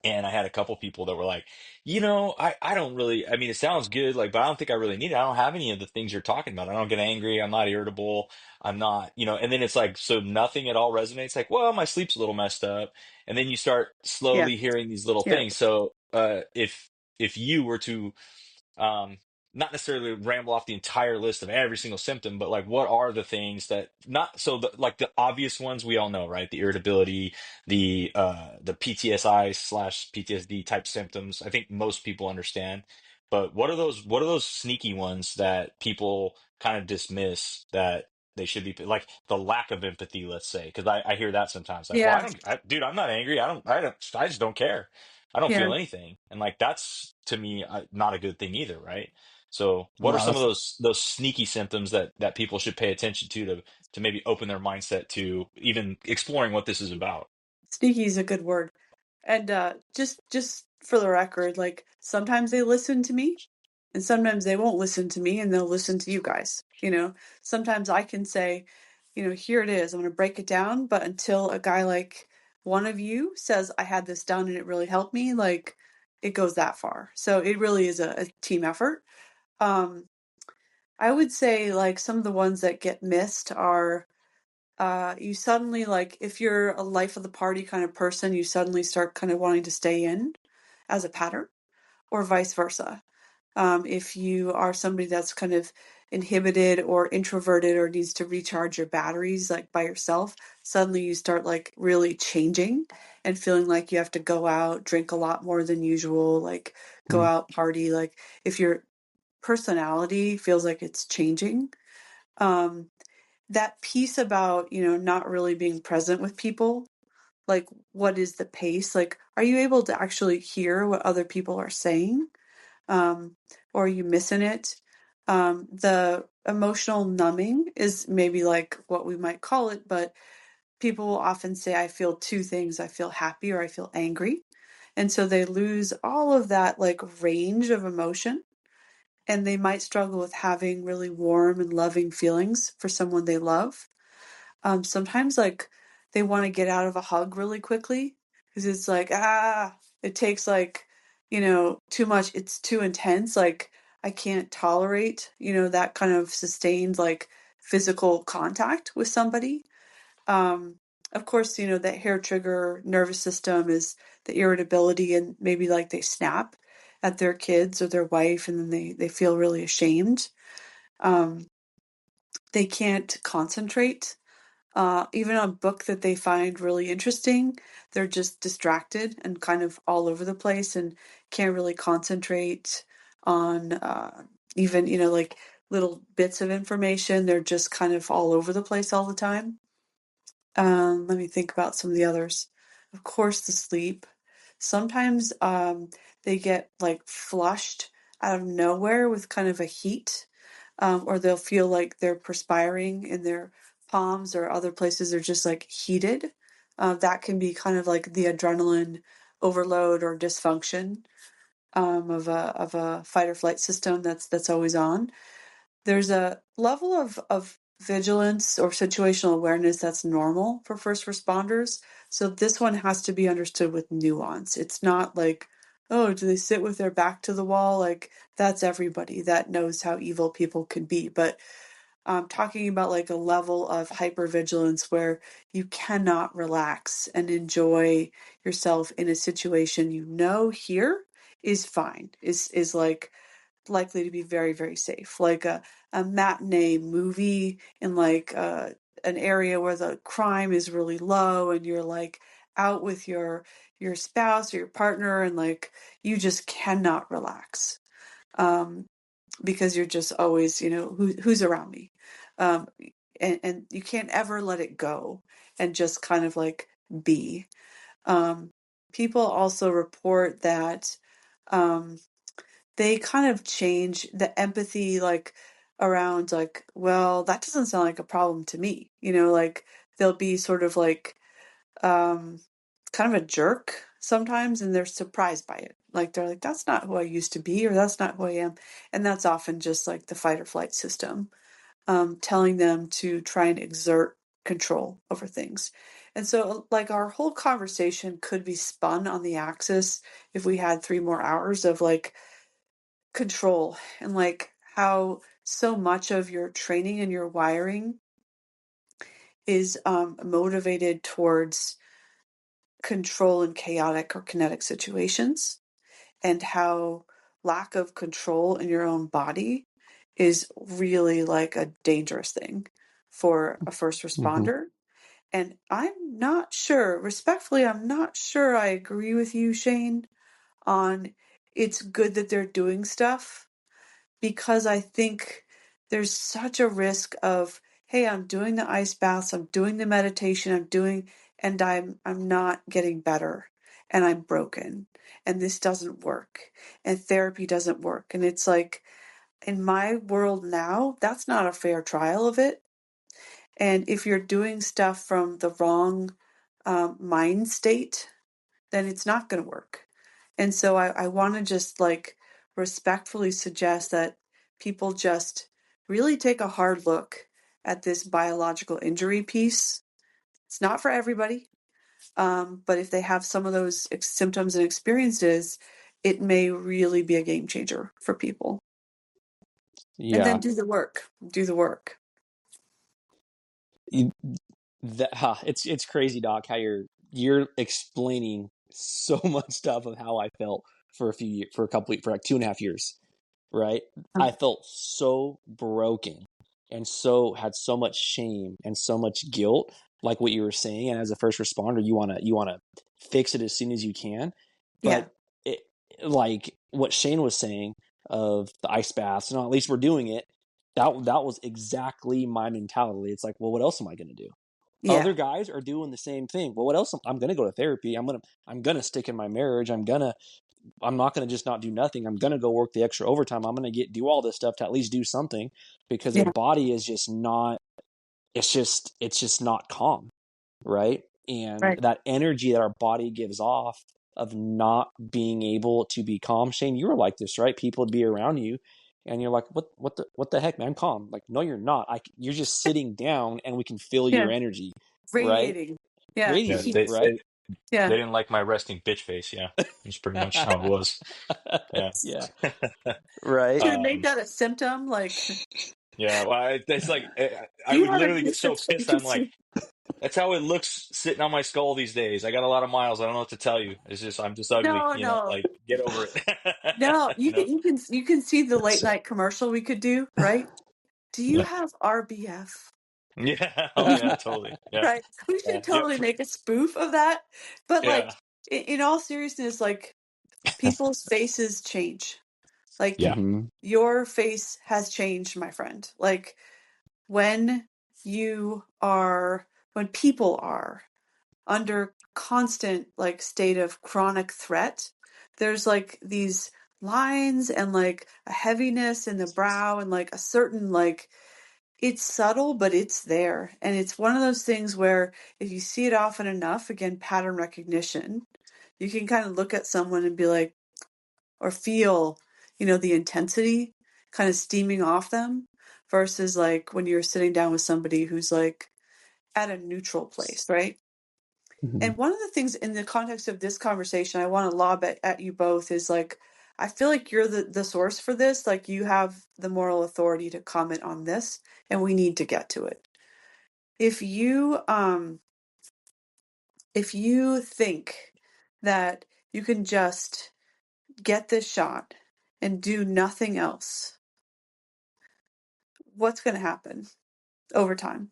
C: And I had a couple people that were like, I don't really. I mean, it sounds good, like, but I don't think I really need it. I don't have any of the things you're talking about. I don't get angry. I'm not irritable. I'm not. And then it's like, so nothing at all resonates. Like, well, my sleep's a little messed up, and then you start
B: Yeah,
C: slowly hearing these little
B: yeah,
C: things. So, if you were to um not necessarily ramble off the entire list of every single symptom, but like what are the things that not so like the obvious ones we all know, right? The irritability, the PTSI slash PTSD type symptoms. I think most people understand. But what are those sneaky ones that people kind of dismiss that they should be, like the lack of empathy, let's say, because I hear that sometimes, like, well,
B: yeah,
C: dude, I'm not angry. I just don't care. I don't
B: yeah.
C: feel anything. And like that's to me not a good thing either, right? So what are
A: No,
C: some of those sneaky symptoms that people should pay attention to maybe open their mindset to even exploring what this is about?
B: Sneaky is a good word. And just for the record, like sometimes they listen to me and sometimes they won't listen to me and they'll listen to you guys. Sometimes I can say, here it is. I'm going to break it down, but until a guy like one of you says I had this done and it really helped me, like it goes that far. So it really is a team effort. Um, I would say like some of the ones that get missed are you suddenly like if you're a life of the party kind of person, you suddenly start kind of wanting to stay in as a pattern, or vice versa. If you are somebody that's kind of inhibited or introverted or needs to recharge your batteries like by yourself, suddenly you start like really changing and feeling like you have to go out, drink a lot more than usual, like go
A: Mm.
B: out, party. Like if your personality feels like it's changing, um, that piece about, not really being present with people, like what is the pace? Like, are you able to actually hear what other people are saying? Or are you missing it? The emotional numbing is maybe like what we might call it, but people will often say, I feel two things. I feel happy or I feel angry. And so they lose all of that like range of emotion, and they might struggle with having really warm and loving feelings for someone they love. Sometimes like they want to get out of a hug really quickly because it's like, it takes like, too much. It's too intense. Like I can't tolerate, that kind of sustained like physical contact with somebody. Um, of course, that hair trigger nervous system is the irritability, and maybe like they snap at their kids or their wife and then they feel really ashamed. Um, they can't concentrate even on a book that they find really interesting, they're just distracted and kind of all over the place and can't really concentrate on even, like little bits of information. They're just kind of all over the place all the time. Let me think about some of the others. Of course, the sleep. Sometimes they get like flushed out of nowhere with kind of a heat, or they'll feel like they're perspiring in their palms or other places are just like heated. That can be kind of like the adrenaline overload or dysfunction of a fight or flight system that's always on. There's a level of vigilance or situational awareness that's normal for first responders. So this one has to be understood with nuance. It's not like, oh, do they sit with their back to the wall? Like that's everybody that knows how evil people can be. But talking about like a level of hypervigilance where you cannot relax and enjoy yourself in a situation here is fine, is like likely to be very, very safe. Like a matinee movie in like an area where the crime is really low and you're like out with your spouse or your partner and like you just cannot relax. Because you're just always, who's around me. Um, and you can't ever let it go and just kind of like be. Um, People also report that they kind of change the empathy, like around like, well, that doesn't sound like a problem to me. Like they'll be sort of like um, kind of a jerk sometimes, and they're surprised by it. Like they're like, that's not who I used to be, or that's not who I am. And that's often just like the fight or flight system telling them to try and exert control over things. And so, like, our whole conversation could be spun on the axis if we had 3 more hours of like control and like how so much of your training and your wiring is motivated towards control in chaotic or kinetic situations, and how lack of control in your own body is really like a dangerous thing for a first
A: Mm-hmm.
B: responder. And I'm not sure, respectfully, I'm not sure I agree with you, Shane, on it's good that they're doing stuff, because I think there's such a risk of, hey, I'm doing the ice baths, I'm doing the meditation, and I'm not getting better, and I'm broken, and this doesn't work, and therapy doesn't work. And it's like, in my world now, that's not a fair trial of it. And if you're doing stuff from the wrong mind state, then it's not going to work. And so I want to just like respectfully suggest that people just really take a hard look at this biological injury piece. It's not for everybody, but if they have some of those symptoms and experiences, it may really be a game changer for people. And then
A: Yeah.
B: do the work. Do the work.
A: You, it's crazy, Doc, how you're explaining so much stuff of how I felt for a couple for like 2.5 years. right? I felt so broken and so had so much shame and so much guilt, like what you were saying. And as a first responder, you wanna fix it as soon as you can.
B: Yeah.
A: But it, like what Shane was saying of the ice baths, at least we're doing it. That was exactly my mentality. It's like, well, what else am I gonna do?
B: Yeah.
A: Other guys are doing the same thing. Well, what else? I'm gonna go to therapy. I'm gonna stick in my marriage. I'm not going to just not do nothing. I'm going to go work the extra overtime. I'm going to do all this stuff to at least do something, because our
B: Yeah.
A: body is just not, it's just not calm. Right. And
B: Right.
A: that energy that our body gives off of not being able to be calm. Shane, you were like this, right? People would be around you and you're like, what the heck, man? I'm calm. Like, no, you're not. You're just sitting down and we can feel your
B: Yeah.
A: energy. Right.
B: Radiating. Yeah.
C: Yeah,
A: Radiating. Right.
B: Yeah.
C: they didn't like my resting bitch face. Yeah, that's pretty much how it was. Yeah.
A: Yeah. Right.
B: Should have made
C: Um,
B: that a symptom. Like,
C: yeah. Well, it's like I
B: you
C: would
B: have a
C: literally get
B: piece of
C: so pissed. I'm like, that's how it looks sitting on my skull these days. I got a lot of miles. I don't know what to tell you. It's just I'm just ugly.
B: No, no,
C: Like get over it.
B: no.
C: you know.
B: You can see the late
C: So,
B: night commercial we could do, right? Do you
C: yeah.
B: have RBF?
C: Yeah. Oh yeah. Totally. Yeah.
B: Right. We
C: Yeah.
B: should
C: Yep.
B: totally make a spoof of that. But like,
C: Yeah.
B: in all seriousness, like people's faces change. Like
C: Yeah.
A: hmm
B: your face has changed, my friend. Like when when people are under constant like state of chronic threat, there's like these lines and like a heaviness in the brow and like a certain like it's subtle, but it's there. And it's one of those things where if you see it often enough, again, pattern recognition, you can kind of look at someone and be like, or feel, the intensity kind of steaming off them versus like when you're sitting down with somebody who's like at a neutral place, right?
A: hmm
B: And one of the things in the context of this conversation, I want to lob at you both is like, I feel like you're the source for this. Like you have the moral authority to comment on this, and we need to get to it. If you think that you can just get this shot and do nothing else, what's going to happen over time?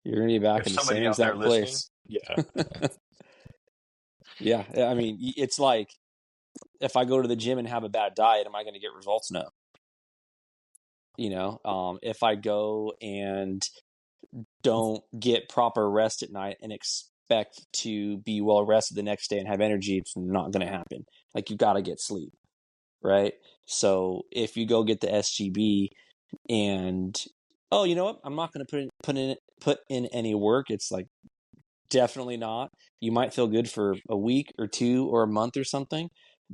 A: You're gonna be back
C: If
A: in the same
C: somebody out there
A: exact
C: listening,
A: place.
C: yeah.
A: Yeah, I mean, it's like if I go to the gym and have a bad diet, am I going to get results? No. If I go and don't get proper rest at night and expect to be well rested the next day and have energy, it's not going to happen. Like you got to get sleep, right? So if you go get the SGB and oh, you know what? I'm not going to put in any work. It's like definitely not. You might feel good for a week or two or a month or something,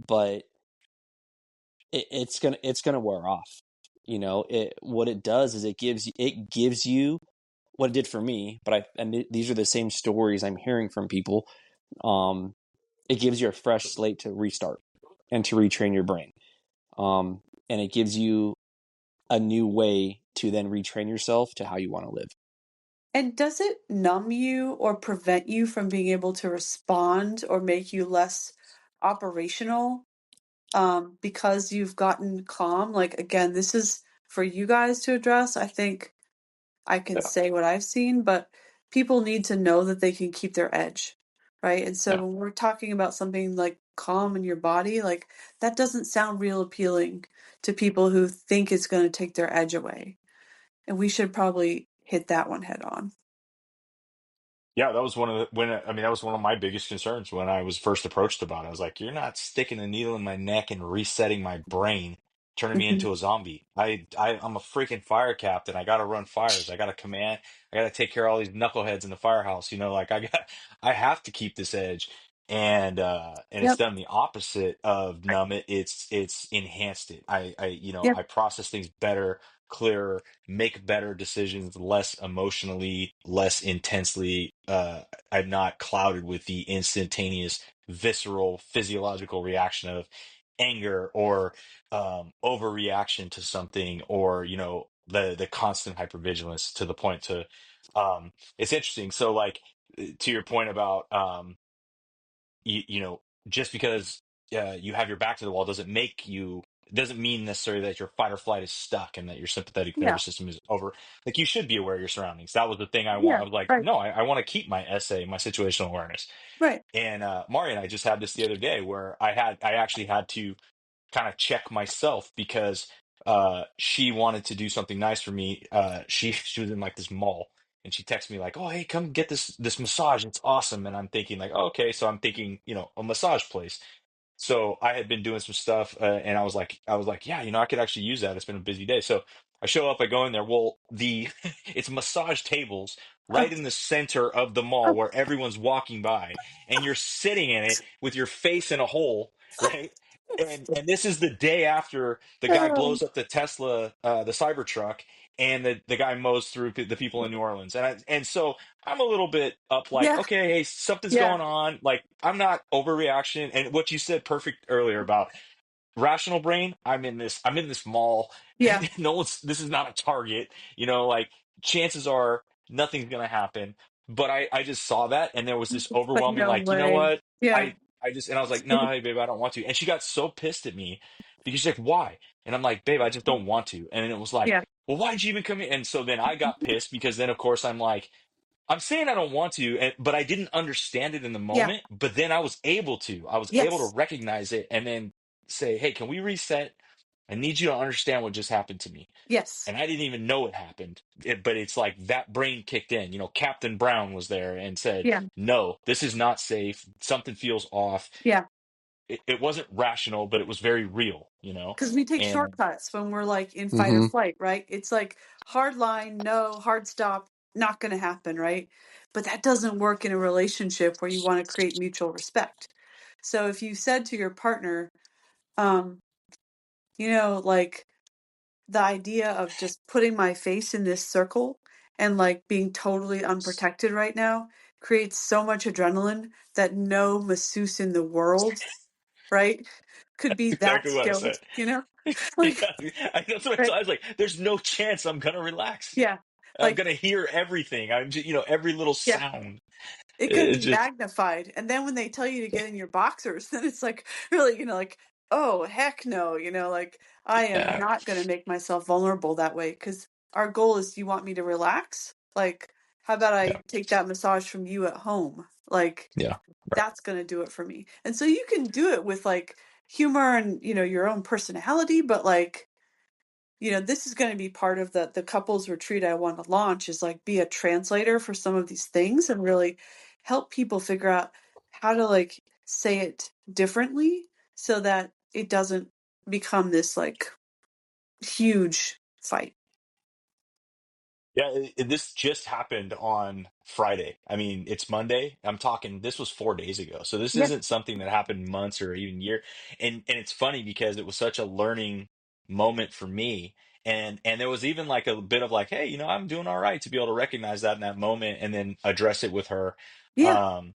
A: but it's gonna wear off. What it does is it gives you what it did for me. These are the same stories I'm hearing from people. Um, it gives you a fresh slate to restart and to retrain your brain. And it gives you a new way to then retrain yourself to how you want to live.
B: And does it numb you or prevent you from being able to respond or make you less operational because you've gotten calm? Like, again, this is for you guys to address. I think I can
C: Yeah.
B: say what I've seen, but people need to know that they can keep their edge, right? And so
C: Yeah.
B: when we're talking about something like calm in your body, like that doesn't sound real appealing to people who think it's going to take their edge away. And we should probably hit that one head on.
C: Yeah, that was one of that was one of my biggest concerns when I was first approached about it. I was like, you're not sticking a needle in my neck and resetting my brain, turning me
B: Mhm.
C: into a zombie. I'm a freaking fire captain. I gotta run fires. I gotta command. I gotta take care of all these knuckleheads in the firehouse. Like I have to keep this edge. And it's
B: Yep.
C: done the opposite of numb it. It's enhanced it.
B: Yep.
C: I process things better, clearer, make better decisions, less emotionally, less intensely. I'm not clouded with the instantaneous, visceral, physiological reaction of anger or overreaction to something, or the constant hypervigilance to the point to it's interesting. So like to your point about you know just because you have your back to the wall doesn't mean necessarily that your fight or flight is stuck and that your sympathetic
B: Yeah.
C: nervous system is over. Like, you should be aware of your surroundings. That was the thing I want.
B: Yeah.
C: I was like,
B: Right.
C: no, I want to keep my essay, my situational awareness.
B: Right.
C: And Mari and I just had this the other day where I actually had to kind of check myself because she wanted to do something nice for me. She was in like this mall and she texted me like, "Oh, hey, come get this massage. It's awesome." And I'm thinking like, oh, okay, so I'm thinking, a massage place. So I had been doing some stuff, and I was like, yeah, I could actually use that. It's been a busy day. So I show up, I go in there. Well, it's massage tables
B: Oh,
C: right in the center of the mall
B: oh,
C: where everyone's walking by, and you're sitting in it with your face in a hole, right? And this is the day after the guy
B: oh,
C: blows up the Tesla, the Cybertruck, and the guy mows through the people in New Orleans, and so I'm a little bit up, like,
B: yeah.
C: okay, hey, something's
B: Yeah.
C: going on. Like, I'm not overreaction. And what you said perfect earlier about rational brain, I'm in this mall.
B: Yeah.
C: No one's, this is not a target, like, chances are nothing's gonna happen. But I just saw that, and there was this
B: Like,
C: overwhelming,
B: no
C: like, you know
B: way.
C: what?
B: Yeah.
C: I just, and I was like, no, hey, babe, I don't want to. And she got so pissed at me because she's like, why? And I'm like, babe, I just don't want to. And then it was like,
B: Yeah.
C: well, why'd you even come in? And so then I got pissed because then, of course, I'm like, I'm saying I don't want to, but I didn't understand it in the
B: Yeah.
C: moment. But then I was able to. I was able to
B: Yes.
C: recognize it and then say, "Hey, can we reset? I need you to understand what just happened to me."
B: Yes.
C: And I didn't even know it happened. But it's like that brain kicked in. Captain Brown was there and said,
B: Yeah.
C: "No, this is not safe. Something feels off."
B: Yeah.
C: It wasn't rational, but it was very real.
B: Because we take
C: And
B: shortcuts when we're like in fight or
A: Mm-hmm.
B: flight, right? It's like hard line, no, hard stop, not going to happen, right? But that doesn't work in a relationship where you want to create mutual respect. So if you said to your partner, um, like the idea of just putting my face in this circle and like being totally unprotected right now creates so much adrenaline that no masseuse in the world, right, could be that
C: exactly what I
B: skilled,
C: said.
B: like,
C: Yeah, that's what
B: right?
C: I was like. There's no chance I'm gonna relax.
B: Yeah,
C: I'm
B: like,
C: gonna hear everything. I'm just, every little
B: yeah,
C: sound.
B: it could
C: It
B: be
C: just,
B: magnified. And then when they tell you to get in your boxers, then it's like, really, like, oh, heck no, like, I am
C: yeah,
B: not going to make myself vulnerable that way. Because our goal is, you want me to relax? Like, how about
C: yeah,
B: I take that massage from you at home? Like,
C: yeah, right.
B: that's going to do it for me. And so you can do it with like humor and, your own personality, but like, this is going to be part of the couples retreat I want to launch, is like be a translator for some of these things and really help people figure out how to like say it differently so that it doesn't become this like huge fight.
C: Yeah, this just happened on Friday. I mean, it's Monday. I'm talking, this was 4 days ago. So this
B: Yeah.
C: isn't something that happened months or even year. And it's funny because it was such a learning moment for me. And there was even like a bit of like, hey, I'm doing all right, to be able to recognize that in that moment and then address it with her.
B: Yeah.
C: Um,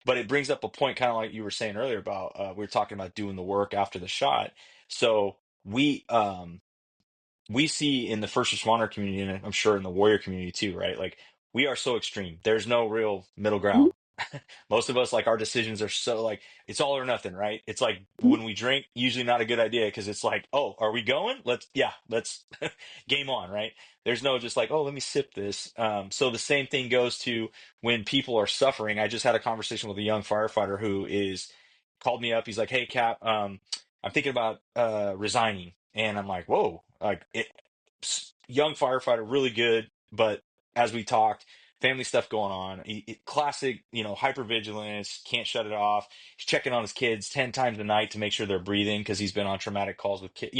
C: but it brings up a point, kind of like you were saying earlier about, we were talking about doing the work after the shot. So we see in the first responder community, and I'm sure in the warrior community too, right? Like, we are so extreme. There's no real middle
B: Mhm.
C: ground. Most of us, like, our decisions are so, like, it's all or nothing, right? It's like
B: Mhm.
C: when we drink, usually not a good idea because it's like, oh, are we going? Let's game on, right? There's no just like, oh, let me sip this. So the same thing goes to when people are suffering. I just had a conversation with a young firefighter who is called me up. He's like, hey, Cap, I'm thinking about resigning. And I'm like, whoa, like, young firefighter, really good. But as we talked, family stuff going on, classic, hypervigilance, can't shut it off. He's checking on his kids 10 times a night to make sure they're breathing because he's been on traumatic calls with kids,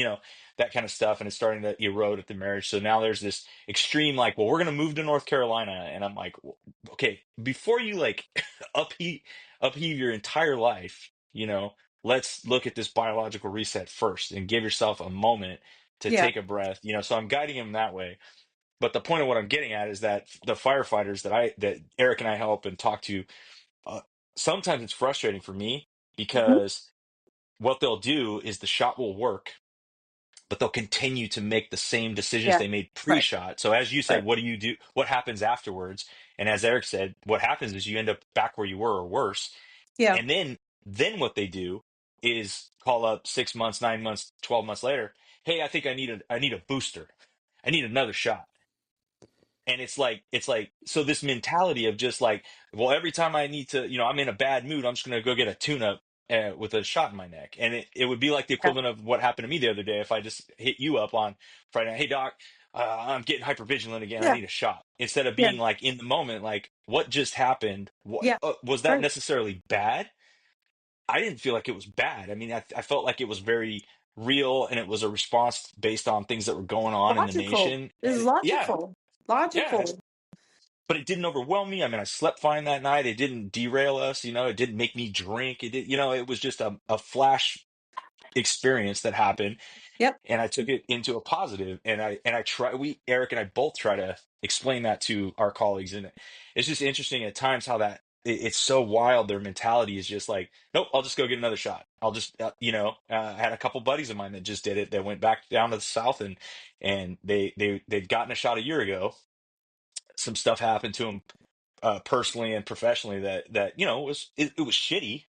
C: that kind of stuff. And it's starting to erode at the marriage. So now there's this extreme, like, well, we're going to move to North Carolina. And I'm like, well, okay, before you like upheave your entire life, let's look at this biological reset first and give yourself a moment to
B: Yeah.
C: take a breath. So I'm guiding him that way. But the point of what I'm getting at is that the firefighters that Eric and I help and talk to, uh, sometimes it's frustrating for me
B: Mhm.
C: because what they'll do is the shot will work, but they'll continue to make the same decisions
B: Yeah.
C: they made
B: Right.
C: pre-shot. So as you said,
B: Right.
C: what do you do? What happens afterwards? And as Eric said, what happens is you end up back where you were or worse.
B: Yeah.
C: And then what they do is call up 6 months, 9 months, 12 months later. Hey, I think I need a booster. I need another shot. And it's like so this mentality of just like, well, every time I need to, I'm in a bad mood, I'm just gonna go get a tune-up with a shot in my neck. And it would be like the
B: Yeah.
C: equivalent of what happened to me the other day if I just hit you up on Friday night. Hey doc, I'm getting hypervigilant again, I
B: Yeah.
C: need a shot, instead of
B: Yeah.
C: being like in the moment, like what just happened, what
B: Yeah.
C: was that
B: Right.
C: necessarily bad? I didn't feel like it was bad. I mean, I felt like it was very real, and it was a response based on things that were going on in the
B: Logical.
C: nation.
B: It's
C: Yeah,
B: logical.
C: yeah,
B: Logical.
C: but it didn't overwhelm me. I mean, I slept fine that night. It didn't derail us, it didn't make me drink. It did, it was just a flash experience that happened,
B: Yep.
C: and I took it into a positive. And I try, Eric and I both try to explain that to our colleagues. And it's just interesting at times how it's so wild. Their mentality is just like, nope, I'll just go get another shot. I'll just, I had a couple buddies of mine that just did it. That went back down to the South, and they'd gotten a shot a year ago. Some stuff happened to them personally and professionally that it was shitty,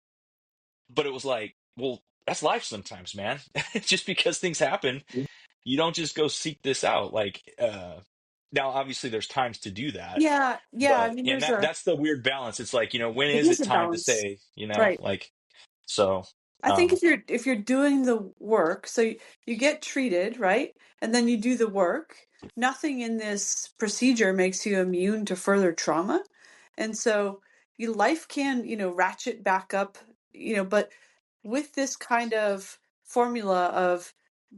C: but it was like, well, that's life sometimes, man. Just because things happen, you don't just go seek this out. Like now, obviously, there's times to do that,
B: Yeah. Yeah. I
C: but
B: mean,
C: and that's the weird balance. It's like, when
B: it
C: is
B: is
C: it
B: a
C: time to
B: balance.
C: say,
B: Right.
C: like, so
B: I think
C: um
B: if you're doing the work, so you get treated, right? And then you do the work. Nothing in this procedure makes you immune to further trauma. And so your life can, ratchet back up, but with this kind of formula of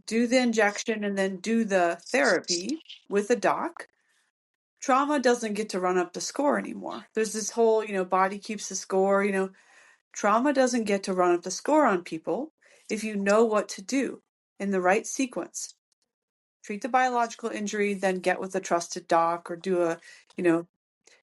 B: do the injection and then do the therapy with a doc, trauma doesn't get to run up the score anymore. There's this whole, body keeps the score, trauma doesn't get to run up the score on people if you know what to do in the right sequence. Treat the biological injury, then get with a trusted doc or do you know,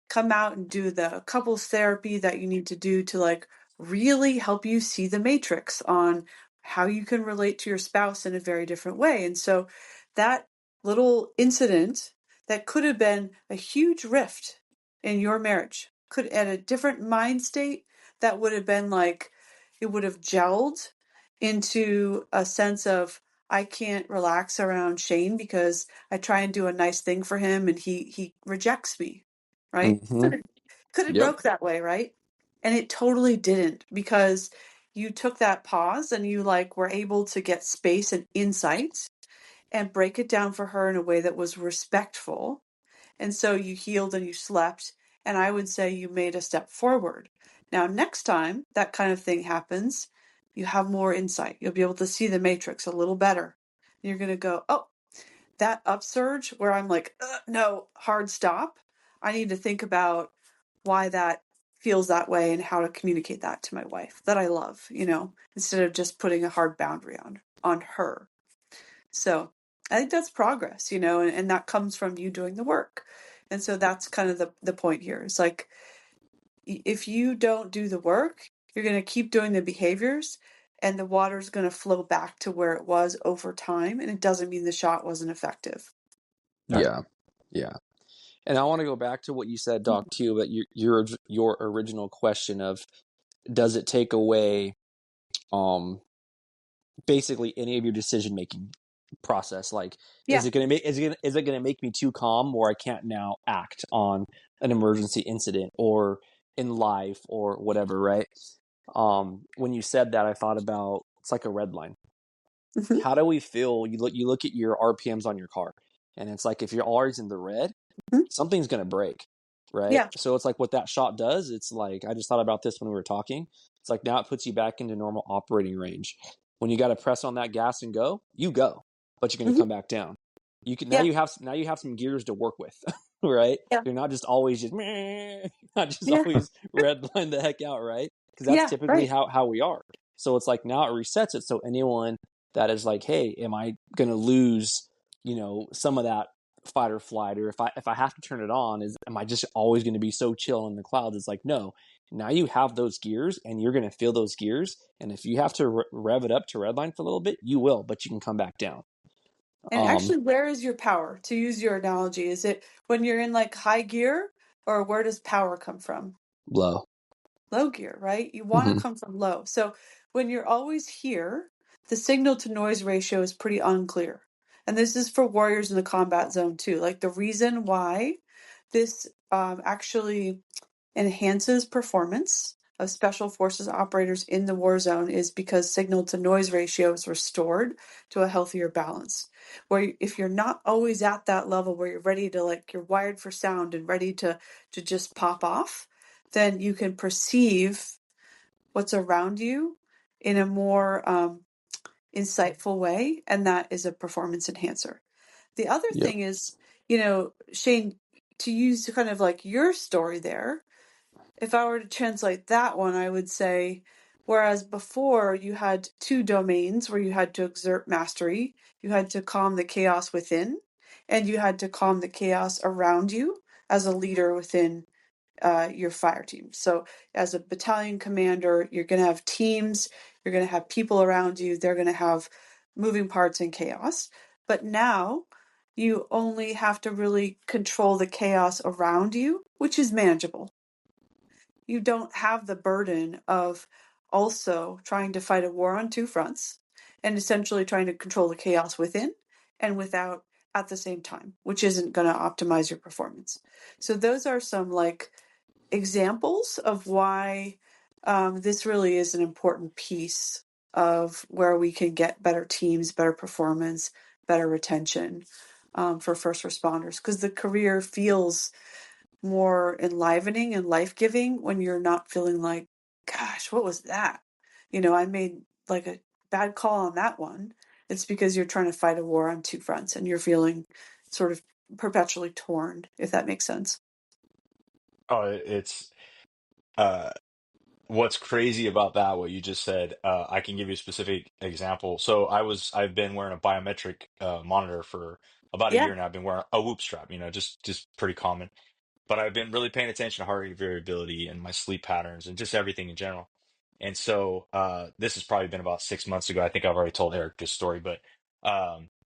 B: come out and do the couples therapy that you need to do to like really help you see the matrix on how you can relate to your spouse in a very different way. And so that little incident that could have been a huge rift in your marriage could at a different mind state that would have been like it would have gelled into a sense of I can't relax around Shane because I try and do a nice thing for him and he rejects me, right?
A: Hmm.
B: Could have
A: Yep.
B: broke that way, right? And it totally didn't because you took that pause and you like were able to get space and insight and break it down for her in a way that was respectful. And so you healed and you slept, and I would say you made a step forward. Now, next time that kind of thing happens, you have more insight. You'll be able to see the matrix a little better. You're going to go, oh, that upsurge where I'm like, no, hard stop. I need to think about why that feels that way and how to communicate that to my wife that I love, instead of just putting a hard boundary on her. So I think that's progress, and that comes from you doing the work. And so that's kind of the point here. It's like if you don't do the work, you're going to keep doing the behaviors and the water's going to flow back to where it was over time. And it doesn't mean the shot wasn't effective.
C: yeah.
A: Yeah. Yeah. And I want to go back to what you said, Doc, too, but your original question of does it take away um basically any of your decision making process? Like,
B: Yeah.
A: is it gonna make me too calm where I can't now act on an emergency incident or in life or whatever, right? When you said that, I thought about it's like a red line.
B: Hmm.
A: How do we feel? You look at your RPMs on your car, and it's like if you're always in the red,
B: Hmm.
A: something's going to break, right?
B: Yeah.
A: So it's like what that shot does. It's like I just thought about this when we were talking. It's like now it puts you back into normal operating range. When you got to press on that gas and go, you go, but you're going to
B: Hmm.
A: come back down. You can
B: Yeah.
A: now you have some gears to work with, right?
B: Yeah.
A: You're not just always just meh, not just
B: Yeah.
A: always redline the heck out, right? Because that's
B: Yeah.
A: typically
B: Right.
A: how we are. So it's like now it resets it. So anyone that is like, hey, am I going to lose, some of that fight or flight, or if I have to turn it on, am I just always going to be so chill in the clouds? It's like, no, now you have those gears and you're going to feel those gears. And if you have to rev it up to redline for a little bit, you will, but you can come back down.
B: And actually, where is your power? To use your analogy, is it when you're in like high gear, or where does power come from?
A: Low.
B: Low gear, right? You want to
A: Hmm.
B: come from low. So when you're always here, the signal to noise ratio is pretty unclear. And this is for warriors in the combat zone too. Like the reason why this actually enhances performance of special forces operators in the war zone is because signal to noise ratio is restored to a healthier balance. Where if you're not always at that level where you're ready to, like, you're wired for sound and ready to just pop off, then you can perceive what's around you in a more insightful way, and that is a performance enhancer. The other
A: Yep.
B: thing is, Shane, to use kind of like your story there, if I were to translate that one, I would say, whereas before you had two domains where you had to exert mastery, you had to calm the chaos within, and you had to calm the chaos around you as a leader within your fire team. So, as a battalion commander, you're going to have teams, you're going to have people around you, they're going to have moving parts and chaos. But now you only have to really control the chaos around you, which is manageable. You don't have the burden of also trying to fight a war on two fronts and essentially trying to control the chaos within and without at the same time, which isn't going to optimize your performance. So those are some like examples of why this really is an important piece of where we can get better teams, better performance, better retention for first responders, because the career feels more enlivening and life-giving when you're not feeling like, gosh, what was that? I made like a bad call on that one. It's because you're trying to fight a war on two fronts and you're feeling sort of perpetually torn, if that makes sense.
C: Oh, it's uh what's crazy about that, what you just said, I can give you a specific example. So I've been wearing a biometric monitor for about a
B: Yeah.
C: year now. I've been wearing a whoop strap, just pretty common. But I've been really paying attention to heart rate variability and my sleep patterns and just everything in general. And so this has probably been about 6 months ago. I think I've already told Eric this story, but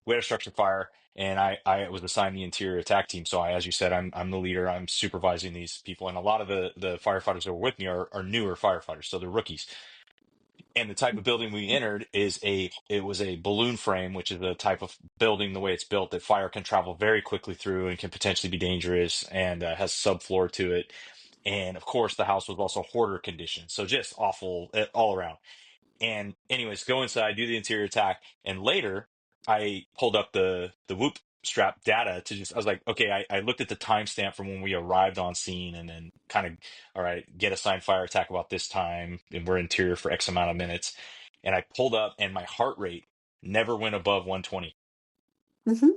C: we had a structure fire, and I was assigned the interior attack team. So as you said, I'm the leader. I'm supervising these people, and a lot of the firefighters that were with me are newer firefighters, so they're rookies. And the type of building we entered it was a balloon frame, which is a type of building, the way it's built, that fire can travel very quickly through and can potentially be dangerous, and has subfloor to it. And of course, the house was also hoarder condition, so just awful all around. And anyways, go inside, do the interior attack, and later I pulled up the whoop strap data to just I was like, okay, I looked at the timestamp from when we arrived on scene, and then kind of, all right, get assigned fire attack about this time, and we're interior for X amount of minutes. And I pulled up, and my heart rate never went above 120.
B: Hmm.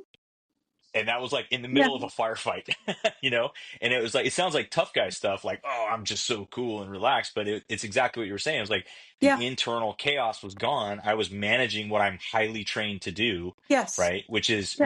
C: And that was like in the
B: Yeah.
C: middle of a firefight, and it was like, it sounds like tough guy stuff, like, oh, I'm just so cool and relaxed, but it's exactly what you were saying. It was like
B: Yeah.
C: the internal chaos was gone. I was managing what I'm highly trained to do,
B: Yes.
C: right?
B: Yeah.
C: Which is,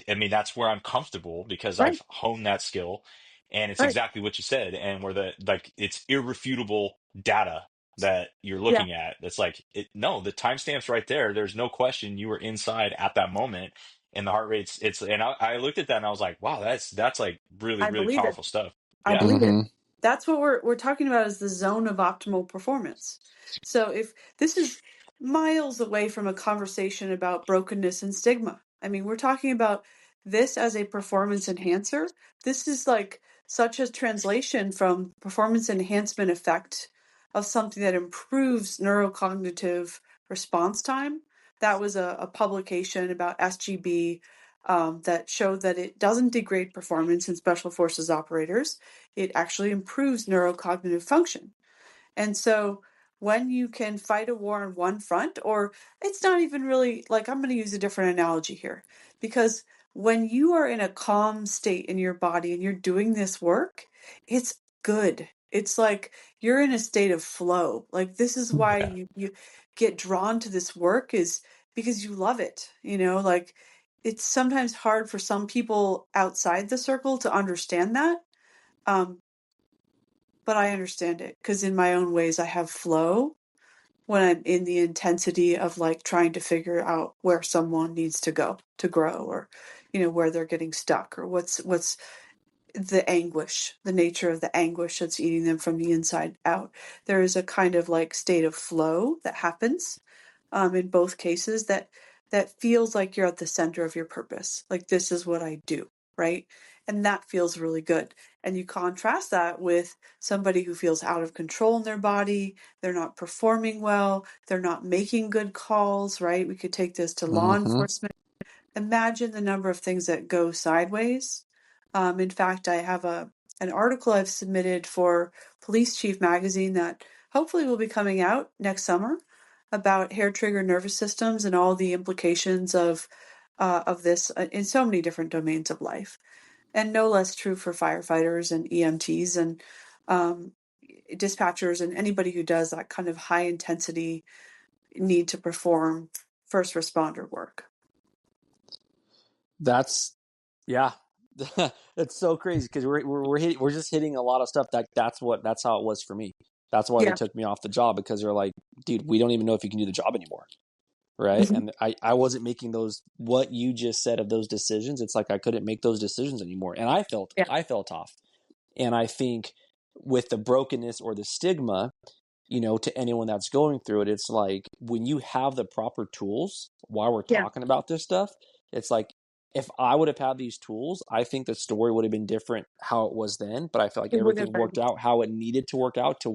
C: I mean, that's where I'm comfortable because
B: Right.
C: I've honed that skill. And it's
B: Right.
C: exactly what you said. And where like, it's irrefutable data that you're
B: Yeah.
C: looking at. It's like, no, the timestamp's right there. There's no question you were inside at that moment, and the heart rates, and I looked at that and I was like, wow, that's like really,
B: I
C: really
B: believe it.
C: powerful stuff.
B: I
C: Yeah.
B: believe it.
A: Mm-hmm.
B: That's what we're talking about, is the zone of optimal performance. So if this is miles away from a conversation about brokenness and stigma. I mean, we're talking about this as a performance enhancer. This is like such a translation from performance enhancement effect of something that improves neurocognitive response time. That was a publication about SGB that showed that it doesn't degrade performance in special forces operators. It actually improves neurocognitive function. And so when you can fight a war on one front, or it's not even really like, I'm going to use a different analogy here, because when you are in a calm state in your body and you're doing this work, it's good. It's like you're in a state of flow. Like this is why
C: Yeah.
B: you get drawn to this work, is because you love it. Like it's sometimes hard for some people outside the circle to understand that. Um, but I understand it because in my own ways, I have flow when I'm in the intensity of like trying to figure out where someone needs to go to grow, or, where they're getting stuck, or what's the anguish, the nature of the anguish that's eating them from the inside out. There is a kind of like state of flow that happens in both cases that feels like you're at the center of your purpose. Like, this is what I do, right? And that feels really good. And you contrast that with somebody who feels out of control in their body. They're not performing well. They're not making good calls, right? We could take this to law
A: Mm-hmm.
B: enforcement. Imagine the number of things that go sideways. In fact, I have an article I've submitted for Police Chief magazine that hopefully will be coming out next summer about hair trigger nervous systems and all the implications of this in so many different domains of life, and no less true for firefighters and EMTs and um, dispatchers and anybody who does that kind of high intensity need to perform first responder work.
A: That's yeah. It's so crazy because we're just hitting a lot of stuff that's how it was for me. That's why they
B: Yeah.
A: took me off the job, because they're like, dude, we don't even know if you can do the job anymore. Right.
B: Mhm.
A: And I wasn't making those, what you just said of those decisions. It's like I couldn't make those decisions anymore. And
B: Yeah.
A: I felt off. And I think with the brokenness or the stigma, to anyone that's going through it, it's like when you have the proper tools while we're
B: Yeah.
A: talking about this stuff, it's like if I would have had these tools, I think the story would have been different how it was then. But I feel like
B: It would have
A: everything worked
B: been.
A: out how it needed to work out to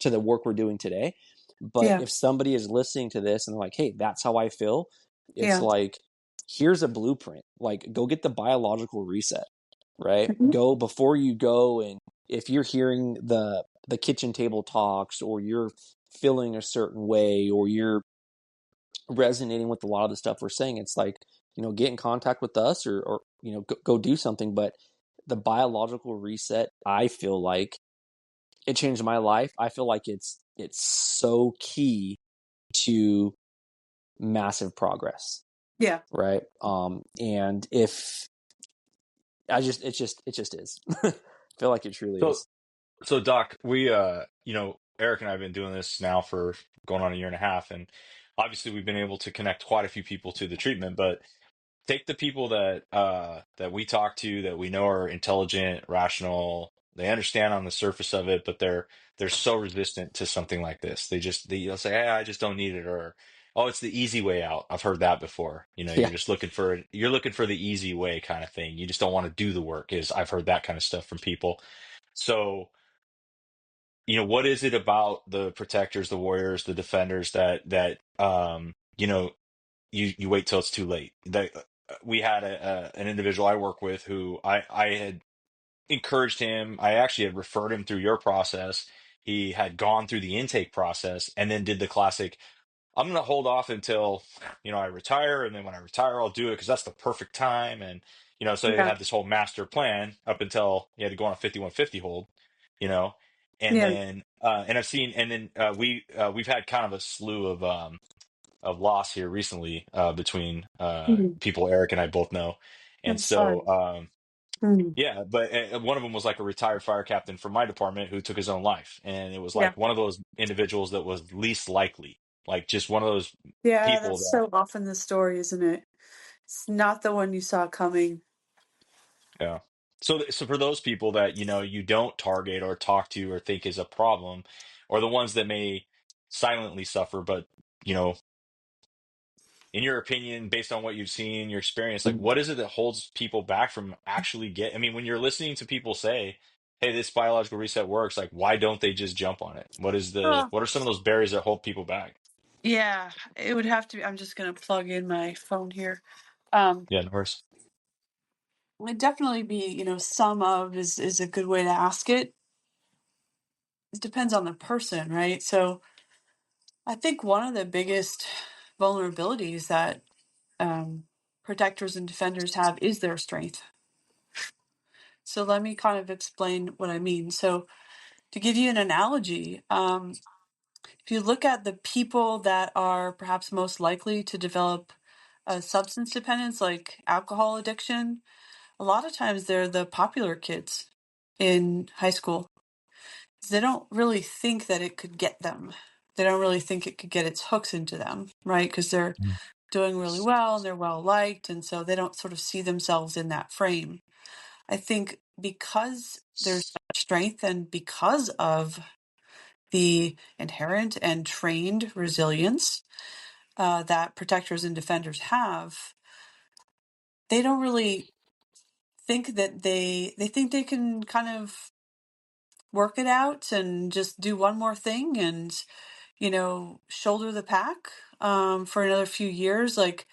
A: the work we're doing today. But
B: Yeah.
A: if somebody is listening to this and they're like, hey, that's how I feel, it's
B: Yeah.
A: like, here's a blueprint. Like, go get the biological reset, right?
B: Mhm.
A: Go before you go. And if you're hearing the kitchen table talks, or you're feeling a certain way, or you're resonating with a lot of the stuff we're saying, it's like, get in contact with us, or go do something. But the biological reset, I feel like it changed my life. I feel like it's so key to massive progress,
B: Yeah.
A: right? And if it just is. I feel like it truly
C: So,
A: is.
C: so Doc, Eric and I have been doing this now for going on a year and a half, and obviously we've been able to connect quite a few people to the treatment. But take the people that we talk to that we know are intelligent, rational, they understand on the surface of it, but they're so resistant to something like this. They'll say, "Hey, I just don't need it," or "Oh, it's the easy way out." I've heard that before.
A: Yeah.
C: You're looking for the easy way kind of thing. You just don't want to do the work. Is I've heard that kind of stuff from people. So, what is it about the protectors, the warriors, the defenders that you wait till it's too late? We had an individual I work with who I had encouraged him. I actually had referred him through your process. He had gone through the intake process and then did the classic, I'm going to hold off until, I retire. And then when I retire, I'll do it because that's the perfect time. And, so they
B: Yeah.
C: had this whole master plan up until he had to go on a 5150 hold, you know, and
B: Yeah.
C: then, and I've seen, and then we've had kind of a slew of loss here recently between
B: Mhm.
C: people Eric and I both know. And
B: I'm sorry.
C: so,
B: Mhm.
C: yeah, but one of them was like a retired fire captain from my department who took his own life. And it was
B: Yeah.
C: like one of those individuals that was least likely, like just one of those
B: Yeah,
C: people
B: that's
C: that,
B: so often the story, isn't it? It's not the one you saw coming.
C: yeah. So for those people that, you don't target or talk to or think is a problem, or the ones that may silently suffer, but, you know, in your opinion, based on what you've seen, your experience, like what is it that holds people back from actually I mean, when you're listening to people say, "Hey, this biological reset works," like why don't they just jump on it?
B: Oh,
C: What are some of those barriers that hold people back?
B: yeah, it would have to be. I'm just going to plug in my phone here. Um,
C: Yeah, no worries.
B: it'd definitely be, some of is a good way to ask it. It depends on the person, right? So I think one of the biggest vulnerabilities that um, protectors and defenders have is their strength. So let me kind of explain what I mean. So to give you an analogy, if you look at the people that are perhaps most likely to develop substance dependence, like alcohol addiction, a lot of times they're the popular kids in high school. They don't really think that it could get them. They don't really think it could get its hooks into them, right? Because they're
C: Mm.
B: doing really well and they're well liked. And so they don't sort of see themselves in that frame. I think because there's such strength and because of the inherent and trained resilience that protectors and defenders have, they don't really think that they think they can kind of work it out and just do one more thing and, shoulder the pack for another few years. Like,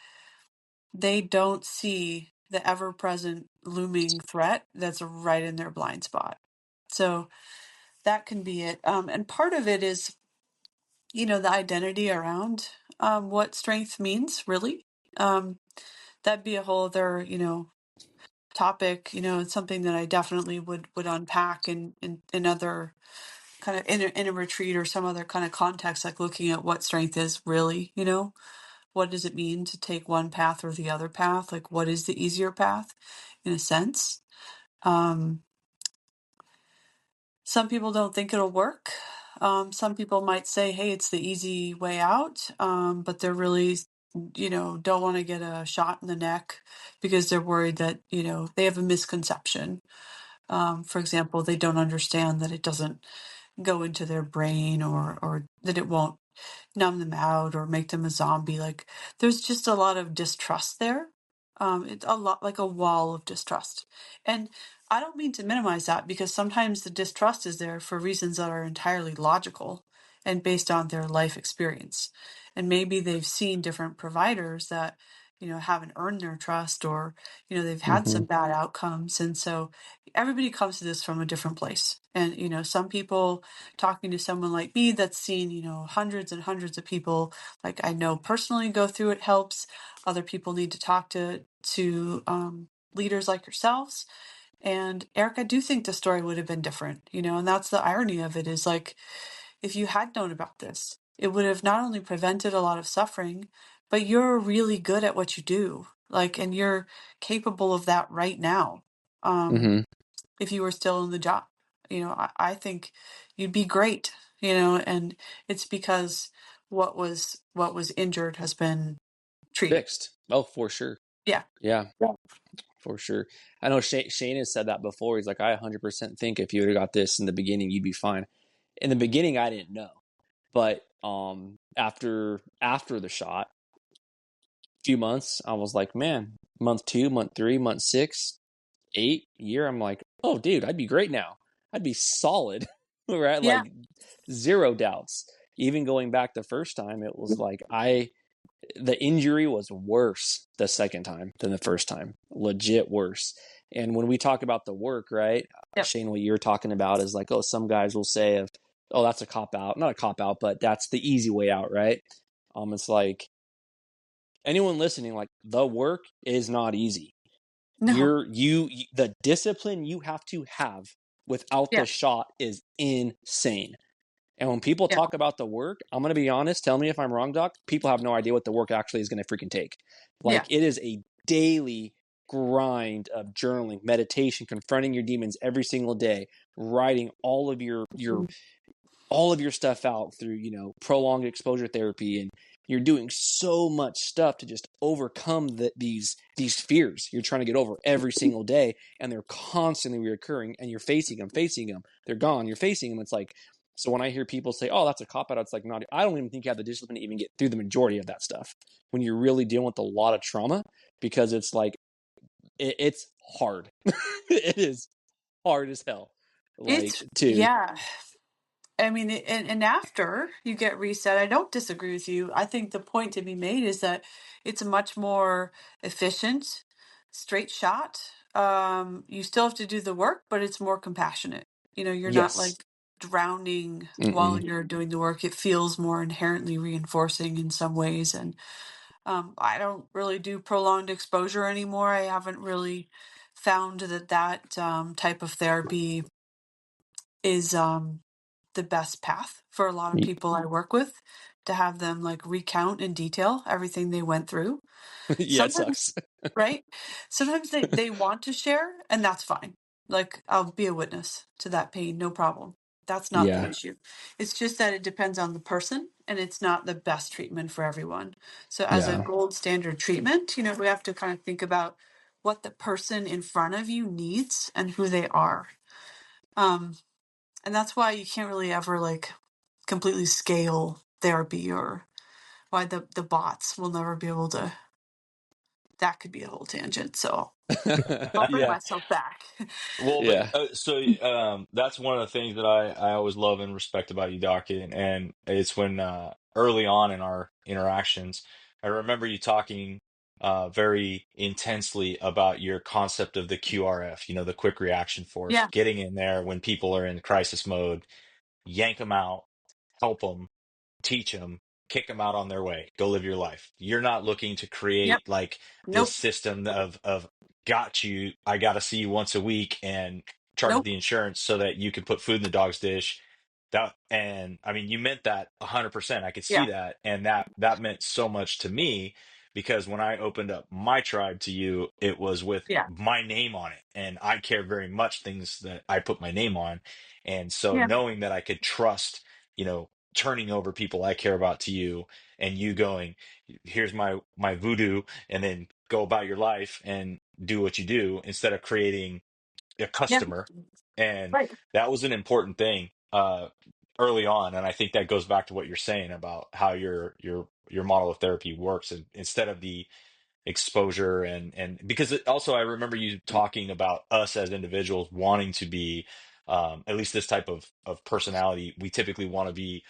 B: they don't see the ever-present looming threat that's right in their blind spot. So that can be it. And part of it is, the identity around what strength means, really. That'd be a whole other, topic. It's something that I definitely would unpack in other kind of in a retreat or some other kind of context, like looking at what strength is really, what does it mean to take one path or the other path? Like, what is the easier path in a sense? Some people don't think it'll work. Some people might say, hey, it's the easy way out. But they're really, don't want to get a shot in the neck because they're worried that, they have a misconception. For example, they don't understand that it doesn't go into their brain or that it won't numb them out or make them a zombie. Like, there's just a lot of distrust there. It's a lot like a wall of distrust. And I don't mean to minimize that, because sometimes the distrust is there for reasons that are entirely logical and based on their life experience. And maybe they've seen different providers that, haven't earned their trust, or, they've had some bad outcomes. And so everybody comes to this from a different place. And, some people, talking to someone like me that's seen, hundreds and hundreds of people, like I know personally, go through it, helps. Other people need to talk to leaders like yourselves. And Eric, I do think the story would have been different, and that's the irony of it, is like, if you had known about this, it would have not only prevented a lot of suffering, but you're really good at what you do. Like, and you're capable of that right now.
A: Mm-hmm.
B: If you were still in the job, I think you'd be great, and it's because what was injured has been treated.
A: Fixed. Oh, for sure.
B: Yeah.
A: Yeah, for sure. I know Shane has said that before. He's like, I 100% think if you would have got this in the beginning, you'd be fine. In the beginning, I didn't know, but after the shot, few months, I was like, man, month 2, month 3, month 6, 8, year, I'm like, oh, dude, I'd be great now. I'd be solid, right?
B: Yeah.
A: Like, zero doubts. Even going back the first time, it was like the injury was worse the second time than the first time, legit worse. And when we talk about the work, right,
B: Yep.
A: Shane, what you're talking about is like, oh, some guys will say, oh, that's a cop out, not a cop out, but that's the easy way out, right? It's like, anyone listening, like, the work is not easy.
B: No.
A: The discipline you have to have without
B: Yeah.
A: the shot is insane. And when people
B: Yeah.
A: talk about the work, I'm going to be honest, tell me if I'm wrong, Doc, people have no idea what the work actually is going to freaking take. Like,
B: Yeah.
A: it is a daily grind of journaling, meditation, confronting your demons every single day, writing all of your stuff out through, prolonged exposure therapy, and you're doing so much stuff to just overcome these fears you're trying to get over every single day, and they're constantly reoccurring, and you're facing them, they're gone, you're facing them. It's like, so when I hear people say, oh, that's a cop-out, it's like, not, I don't even think you have the discipline to even get through the majority of that stuff when you're really dealing with a lot of trauma, because it's like, it's hard. It is hard as hell. Like,
B: Yeah. I mean, and after you get reset, I don't disagree with you. I think the point to be made is that it's a much more efficient, straight shot. You still have to do the work, but it's more compassionate. You're not
A: yes.
B: like drowning while
A: Mm-mm.
B: you're doing the work. It feels more inherently reinforcing in some ways. And I don't really do prolonged exposure anymore. I haven't really found that type of therapy is the best path for a lot of people I work with, to have them like recount in detail everything they went through.
A: Yeah, it
B: Sometimes,
A: sucks.
B: right? Sometimes they want to share, and that's fine. Like, I'll be a witness to that pain, no problem. That's not the
A: Yeah.
B: issue. It's just that it depends on the person, and it's not the best treatment for everyone. So as a
A: Yeah.
B: gold standard treatment, we have to kind of think about what the person in front of you needs and who they are. And that's why you can't really ever like completely scale therapy, or why the bots will never be able to. That could be a whole tangent. So I'll bring
A: Yeah.
B: myself back.
C: Well, but
A: Yeah.
C: that's one of the things that I always love and respect about you, Doc, and it's when early on in our interactions, I remember you talking very intensely about your concept of the QRF, the quick reaction force,
B: Yeah.
C: getting in there when people are in crisis mode, yank them out, help them, teach them, kick them out on their way, go live your life. You're not looking to
B: Yep.
C: create like this
B: Nope.
C: system of got you, I got to see you once a week and charge
B: Nope.
C: the insurance so that you can put food in the dog's dish. That, and I mean, you meant that 100%. I could see
B: Yeah.
C: that, and that meant so much to me because when I opened up my tribe to you, it was with
B: Yeah.
C: my name on it, and I care very much things that I put my name on, and so
B: Yeah.
C: knowing that I could trust, turning over people I care about to you, and you going, here's my voodoo, and then go about your life and do what you do instead of creating a
B: Yeah.
C: customer. And
B: Right.
C: that was an important thing early on, and I think that goes back to what you're saying about how your model of therapy works, and instead of the exposure, and because also I remember you talking about us as individuals wanting to be at least this type of personality. We typically want to be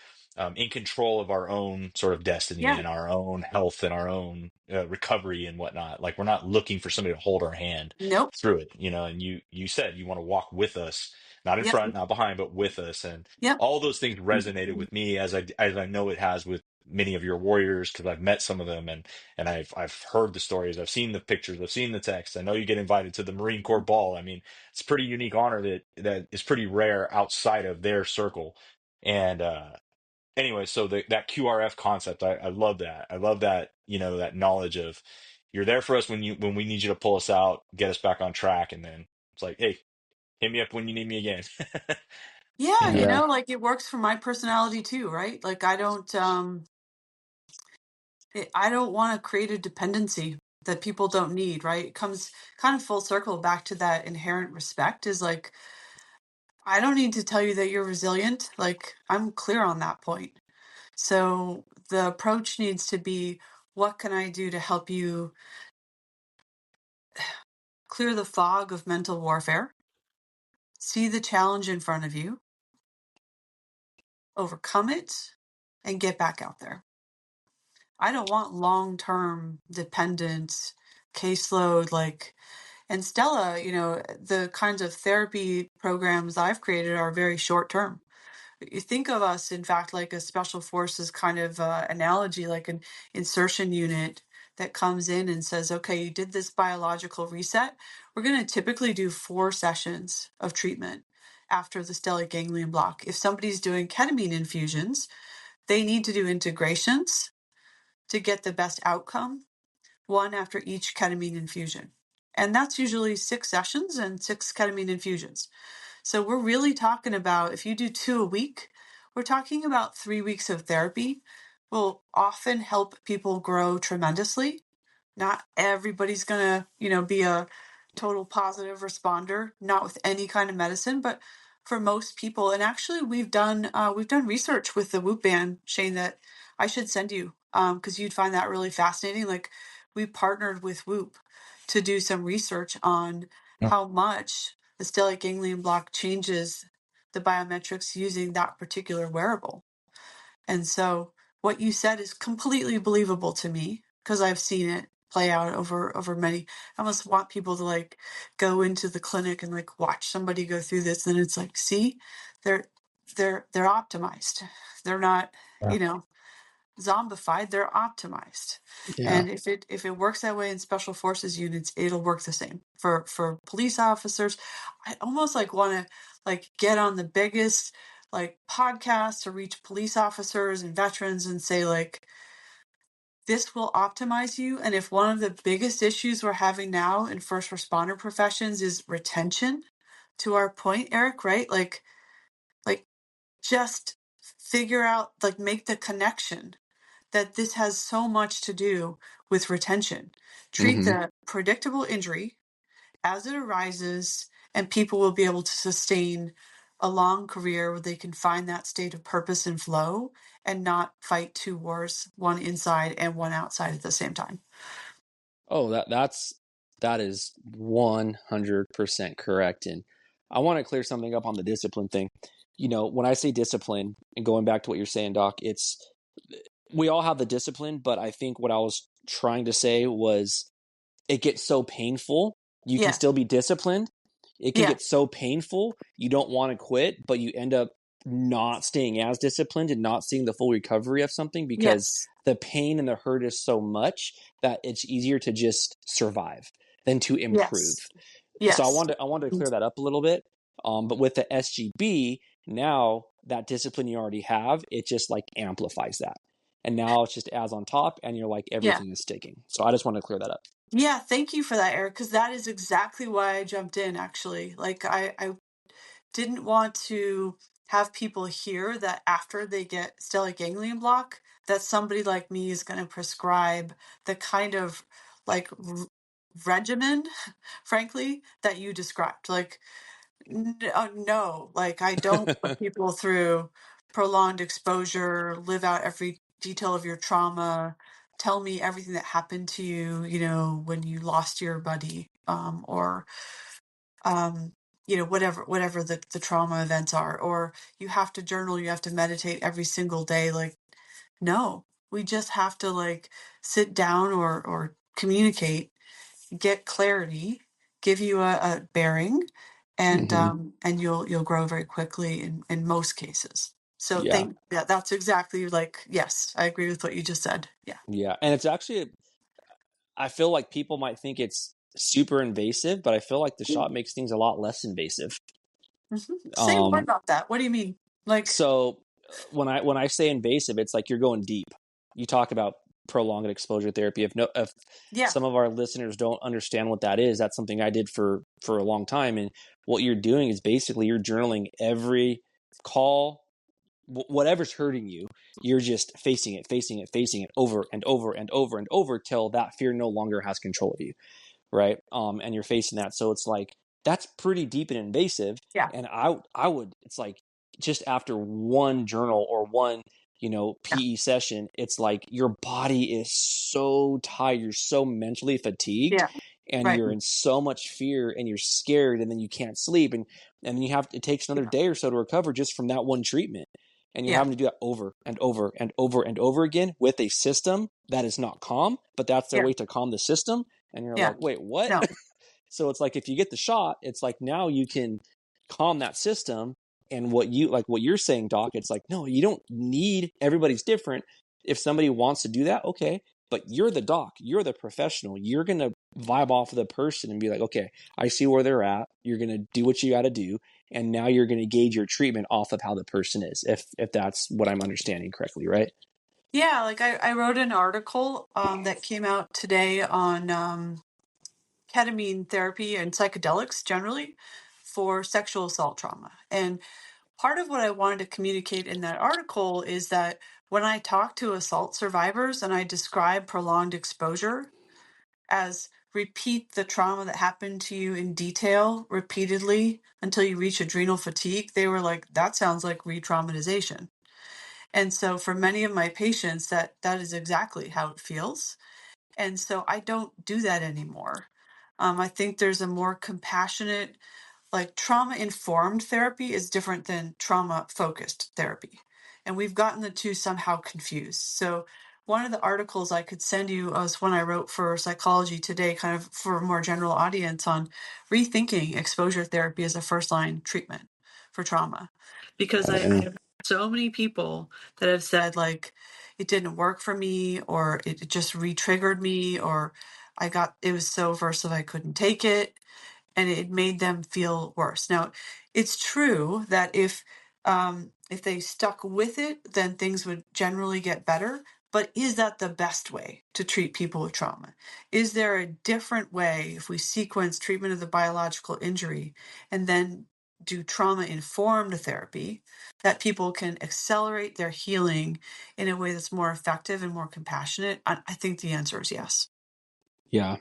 C: in control of our own sort of destiny
B: Yeah.
C: and our own health and our own recovery and whatnot. Like we're not looking for somebody to hold our hand
B: Nope.
C: through it, and you said you want to walk with us, not in
B: Yep.
C: front, not behind, but with us. And
B: Yep.
C: all those things resonated with me, as I know it has with many of your warriors, because I've met some of them, and I've heard the stories, I've seen the pictures, I've seen the text. I know you get invited to the Marine Corps ball. I mean, it's a pretty unique honor that is pretty rare outside of their circle. And anyway, so that QRF concept, I love that. I love that, that knowledge of you're there for us when we need you to pull us out, get us back on track, and then it's like, hey, hit me up when you need me again.
B: Yeah.
A: Yeah.
B: Like it works for my personality too, right? Like I don't want to create a dependency that people don't need, right? It comes kind of full circle back to that inherent respect, is like, I don't need to tell you that you're resilient. Like, I'm clear on that point. So the approach needs to be, what can I do to help you clear the fog of mental warfare, see the challenge in front of you, overcome it, and get back out there. I don't want long-term dependent caseload, like. And Stella, the kinds of therapy programs I've created are very short term. You think of us, in fact, like a special forces kind of analogy, like an insertion unit that comes in and says, okay, you did this biological reset. We're going to typically do 4 sessions of treatment after the stellate ganglion block. If somebody's doing ketamine infusions, they need to do integrations to get the best outcome, 1 after each ketamine infusion. And that's usually 6 sessions and 6 ketamine infusions. So we're really talking about, if you do 2 a week, we're talking about 3 weeks of therapy will often help people grow tremendously. Not everybody's going to, be a total positive responder, not with any kind of medicine, but for most people. And actually we've done research with the Whoop band, Shane, that I should send you, because you'd find that really fascinating. Like, we partnered with Whoop to do some research on how much the stellate ganglion block changes the biometrics using that particular wearable. And so what you said is completely believable to me, because I've seen it play out over many. I almost want people to like go into the clinic and like watch somebody go through this, and it's like, see, they're they're optimized. They're not,
C: Yeah.
B: you know, zombified, they're optimized.
A: Yeah.
B: And if it works that way in special forces units, it'll work the same for police officers. I almost like want to like get on the biggest like podcast to reach police officers and veterans and say, like, this will optimize you. And if one of the biggest issues we're having now in first responder professions is retention, to our point, Eric, right? Like just figure out, like, make the connection that this has so much to do with retention. Treat
A: Hmm.
B: the predictable injury as it arises, and people will be able to sustain a long career where they can find that state of purpose and flow and not fight two wars, one inside and one outside at the same time.
A: Oh, that is 100% correct. And I want to clear something up on the discipline thing. When I say discipline, and going back to what you're saying, Doc, we all have the discipline, but I think what I was trying to say was it gets so painful. You can
B: Yeah.
A: still be disciplined. It can
B: Yeah.
A: get so painful. You don't want to quit, but you end up not staying as disciplined and not seeing the full recovery of something because
B: Yes.
A: the pain and the hurt is so much that it's easier to just survive than to improve.
B: Yes.
A: So I
B: Yes.
A: wanted to clear that up a little bit. But with the SGB, now that discipline you already have, it just like amplifies that. And now it's just adds on top and you're like,
B: Yeah.
A: everything is sticking. So I just want to clear that up.
B: Yeah. Thank you for that, Eric, because that is exactly why I jumped in, actually. Like, I didn't want to have people hear that after they get stellate ganglion block, that somebody like me is going to prescribe the kind of like regimen, frankly, that you described. Like, no, like I don't put people through prolonged exposure, live out every detail of your trauma, tell me everything that happened to you, when you lost your buddy, or um, whatever the trauma events are, or you have to journal, you have to meditate every single day. Like, no, we just have to like sit down or communicate, get clarity, give you a bearing, and
A: Mm-hmm.
B: and you'll grow very quickly in most cases. So
A: Yeah.
B: that's exactly, like, yes, I agree with what you just said. Yeah.
A: Yeah. And it's actually, I feel like people might think it's super invasive, but I feel like the shot makes things a lot less invasive.
B: Say more
A: Um,
B: about that. What do you mean? Like,
A: so when I say invasive, it's like you're going deep. You talk about prolonged exposure therapy. If
B: yeah,
A: some of our listeners don't understand what that is, that's something I did for a long time. And what you're doing is basically you're journaling every call, whatever's hurting you, you're just facing it over and over and over and over till that fear no longer has control of you, right? And you're facing that, so it's like that's pretty deep and invasive.
B: yeah,
A: And I would, it's like just after one journal or one
B: yeah,
A: PE session, it's like your body is so tired, you're so mentally fatigued,
B: yeah,
A: and
B: right,
A: you're in so much fear and you're scared, and then you can't sleep, and then it takes another day or so to recover just from that one treatment, and you're
B: yeah,
A: having to do that over and over and over and over again with a system that is not calm, but that's their
B: yeah,
A: way to calm the system. And you're
B: yeah,
A: like, wait, what?
B: no,
A: So it's like if you get the shot, it's like now you can calm that system. And what you're saying, Doc, it's like, no, you don't need, everybody's different. If somebody wants to do that, okay. But you're the doc, you're the professional. You're gonna vibe off of the person and be like, okay, I see where they're at. You're gonna do what you gotta do. And now you're gonna gauge your treatment off of how the person is, if that's what I'm understanding correctly, right?
B: yeah. Like, I wrote an article that came out today on ketamine therapy and psychedelics generally for sexual assault trauma. And part of what I wanted to communicate in that article is that when I talk to assault survivors and I describe prolonged exposure as repeat the trauma that happened to you in detail repeatedly until you reach adrenal fatigue, they were like, that sounds like re-traumatization. And so for many of my patients, that is exactly how it feels. And so I don't do that anymore. I think there's a more compassionate, like, trauma informed therapy is different than trauma focused therapy. And we've gotten the two somehow confused. So one of the articles I could send you was one I wrote for Psychology Today, kind of for a more general audience, on rethinking exposure therapy as a first line treatment for trauma. Because I
A: Mm-hmm.
B: have so many people that have said, like, it didn't work for me, or it just re-triggered me, or it was so aversive I couldn't take it, and it made them feel worse. Now, it's true that if they stuck with it, then things would generally get better. But is that the best way to treat people with trauma? Is there a different way if we sequence treatment of the biological injury and then do trauma informed therapy that people can accelerate their healing in a way that's more effective and more compassionate? I think the answer is yes.
A: Yeah.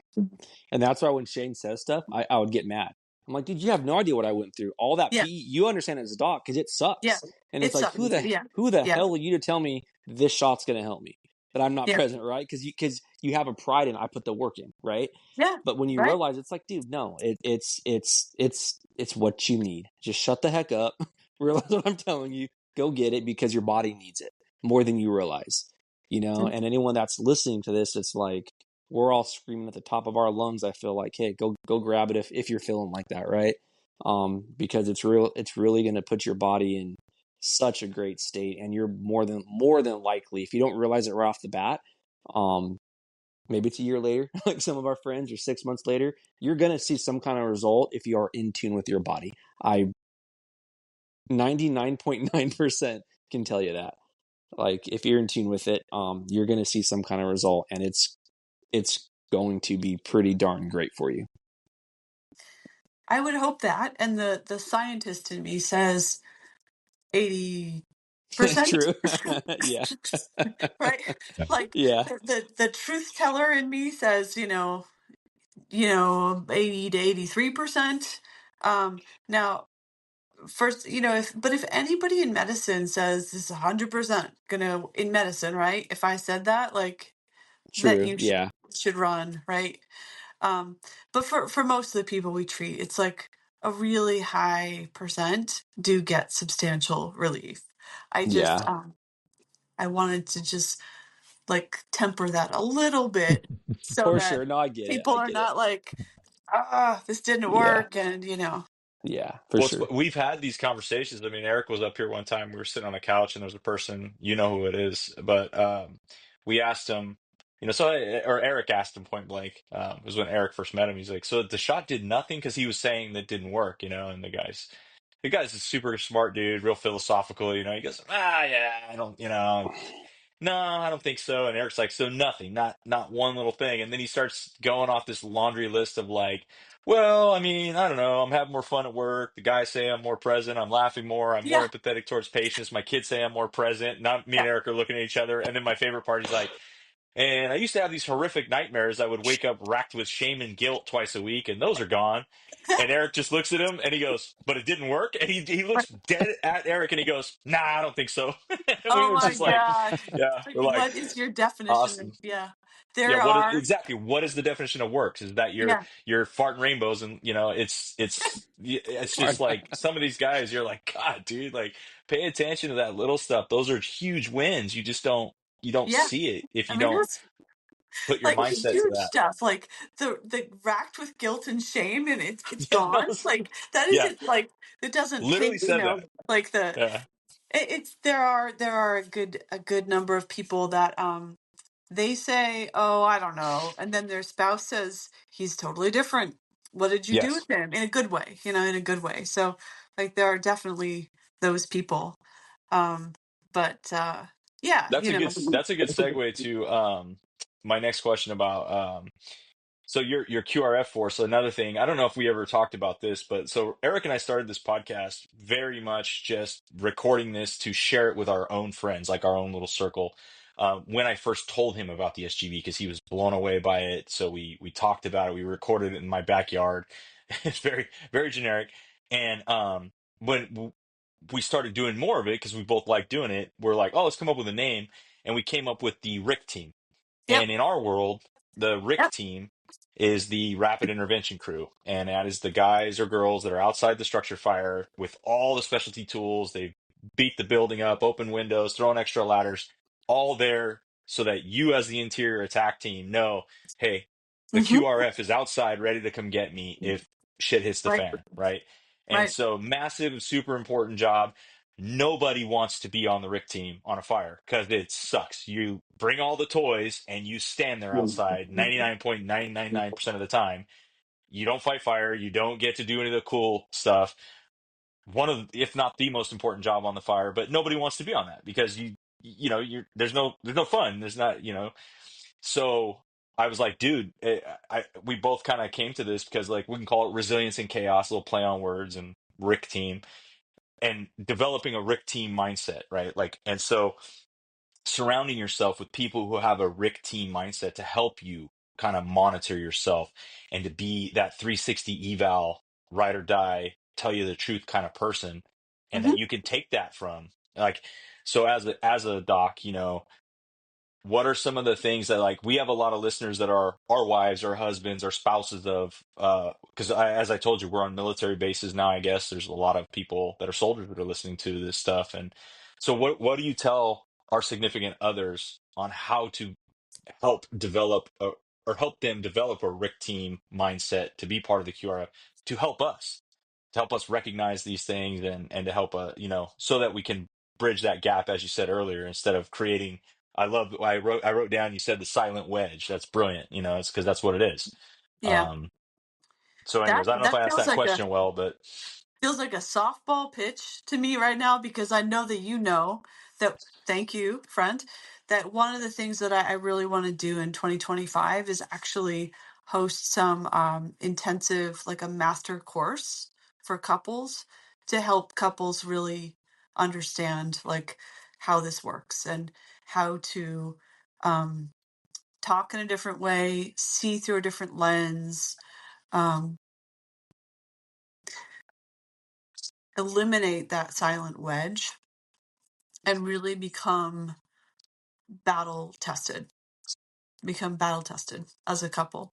A: And that's why when Shane says stuff, I would get mad. I'm like, dude, you have no idea what I went through. All that
B: Yeah.
A: PE, you understand it as a doc because it
B: Yeah.
A: sucks. And it's
B: It
A: like,
B: sucks. Yeah.
A: who the
B: Yeah.
A: hell are you to tell me this shot's gonna help me? That I'm not
B: Yeah.
A: present, right? Because you have a pride in I put the work in, right?
B: Yeah.
A: But when you
B: Right.
A: realize it's like, dude, no, it's what you need. Just shut the heck up. Realize what I'm telling you. Go get it because your body needs it more than you realize. And anyone that's listening to this, it's like we're all screaming at the top of our lungs. I feel like, hey, go grab it if you're feeling like that, right? Because it's really going to put your body in such a great state, and you're more than likely, if you don't realize it right off the bat, maybe it's a year later, like some of our friends, or 6 months later, you're going to see some kind of result if you are in tune with your body. I 99.9% can tell you that. Like if you're in tune with it, you're going to see some kind of result, and it's going to be pretty darn great for you.
B: I would hope that. And the scientist in me says 80%.
A: True. Yeah.
B: Right? Like
A: Yeah.
B: the truth teller in me says, 80 to 83%. Now first, if anybody in medicine says this is 100% gonna in medicine, right? If I said that, like that
A: True.
B: you
A: Yeah.
B: should run, right? But for most of the people we treat, it's like a really high percent do get substantial relief. I just
A: Yeah.
B: I wanted to just like temper that a little bit so
A: For
B: that
A: sure. No, I get it.
B: people
A: I
B: are
A: get it.
B: not like, this didn't
A: Yeah.
B: work, and
A: Yeah, for
C: Well,
A: sure.
C: we've had these conversations. I mean, Eric was up here one time. We were sitting on a couch, and there was a person, you know who it is, but we asked him, or Eric asked him point blank. It was when Eric first met him. He's like, "So the shot did nothing because he was saying that didn't work, And the guy's a super smart dude, real philosophical, He goes, yeah, I don't, no, I don't think so. And Eric's like, so nothing, not one little thing. And then he starts going off this laundry list of like, well, I mean, I don't know. I'm having more fun at work. The guys say I'm more present. I'm laughing more. I'm more
B: yeah,
C: empathetic towards patients. My kids say I'm more present. Not me
B: yeah.
C: and Eric are looking at each other. And then my favorite part, he's like, and I used to have these horrific nightmares. I would wake up racked with shame and guilt twice a week, and those are gone. And Eric just looks at him and he goes, but it didn't work. And he looks dead at Eric and he goes, nah, I don't think so. And we
B: Oh
C: were
B: my
C: just like,
B: God.
C: yeah,
B: Like,
C: we're like,
B: what is your definition of,
C: awesome.
B: yeah.
C: Yeah,
B: There are,
C: what is the definition of works? Is that
B: yeah,
C: you're farting rainbows and it's just like some of these guys you're like, God, dude, like pay attention to that little stuff. Those are huge wins. You don't
B: yeah.
C: see it if
B: I
C: you
B: mean,
C: don't
B: that's
C: put your
B: like
C: mindset to
B: huge
C: that.
B: stuff. Like the racked with guilt and shame, and it's
C: Yeah,
B: gone. Like that
C: yeah,
B: isn't like it doesn't
C: literally
B: think,
C: said that.
B: like
C: Yeah.
B: it's there are a good number of people that they say, oh, I don't know, and then their spouse says he's totally different. What did you do
C: Yes.
B: with him? In a good way, in a good way. So like there are definitely those people. Um, but yeah,
C: That's a good segue to my next question about so your QRF force. So another thing, I don't know if we ever talked about this, but so Eric and I started this podcast very much just recording this to share it with our own friends, like our own little circle. When I first told him about the SGV, because he was blown away by it, so we talked about it. We recorded it in my backyard. It's very very generic, and when we started doing more of it because we both like doing it, we're like, oh, let's come up with a name, and we came up with the RIC team.
B: yep,
C: And in our world, the RIC
B: yep,
C: team is the rapid intervention crew. And that is the guys or girls that are outside the structure fire with all the specialty tools. They beat the building up, open windows, throwing extra ladders, all there so that you, as the interior attack team, know, hey, the
B: hmm,
C: QRF is outside ready to come get me if shit hits the
B: right,
C: fan, right? And
B: right,
C: so, massive, super important job. Nobody wants to be on the RIC team on a fire because it sucks. You bring all the toys and you stand there outside 99.999% of the time. You don't fight fire. You don't get to do any of the cool stuff. One of, if not the most important job on the fire, but nobody wants to be on that because there's no fun. There's not. So I was like, dude, we both kind of came to this because like we can call it resilience and chaos, a little play on words, and RIC team, and developing a RIC team mindset, right? Like, and so surrounding yourself with people who have a RIC team mindset to help you kind of monitor yourself and to be that 360 eval, ride or die, tell you the truth kind of person, and
B: Hmm.
C: that you can take that from. Like, so as a doc, what are some of the things that, like, we have a lot of listeners that are our wives or husbands or spouses of, because as I told you, we're on military bases now. I guess there's a lot of people that are soldiers that are listening to this stuff. And so what do you tell our significant others on how to help develop or help them develop a RIC team mindset to be part of the QRF, to help us recognize these things, and to help so that we can bridge that gap, as you said earlier, instead of creating. I wrote down, you said the silent wedge. That's brilliant. It's because that's what it is.
B: Yeah,
C: um so
B: that
C: anyways, I don't know if
B: that
C: I asked
B: feels
C: that
B: like
C: question well, but
B: a softball pitch to me right now, because I know that that. Thank you, friend. That one of the things that I really want to do in 2025 is actually host some intensive, like a master course for couples, to help couples really understand like how this works and how to um, talk in a different way, see through a different lens, um, eliminate that silent wedge, and really battle tested, become battle tested as a couple.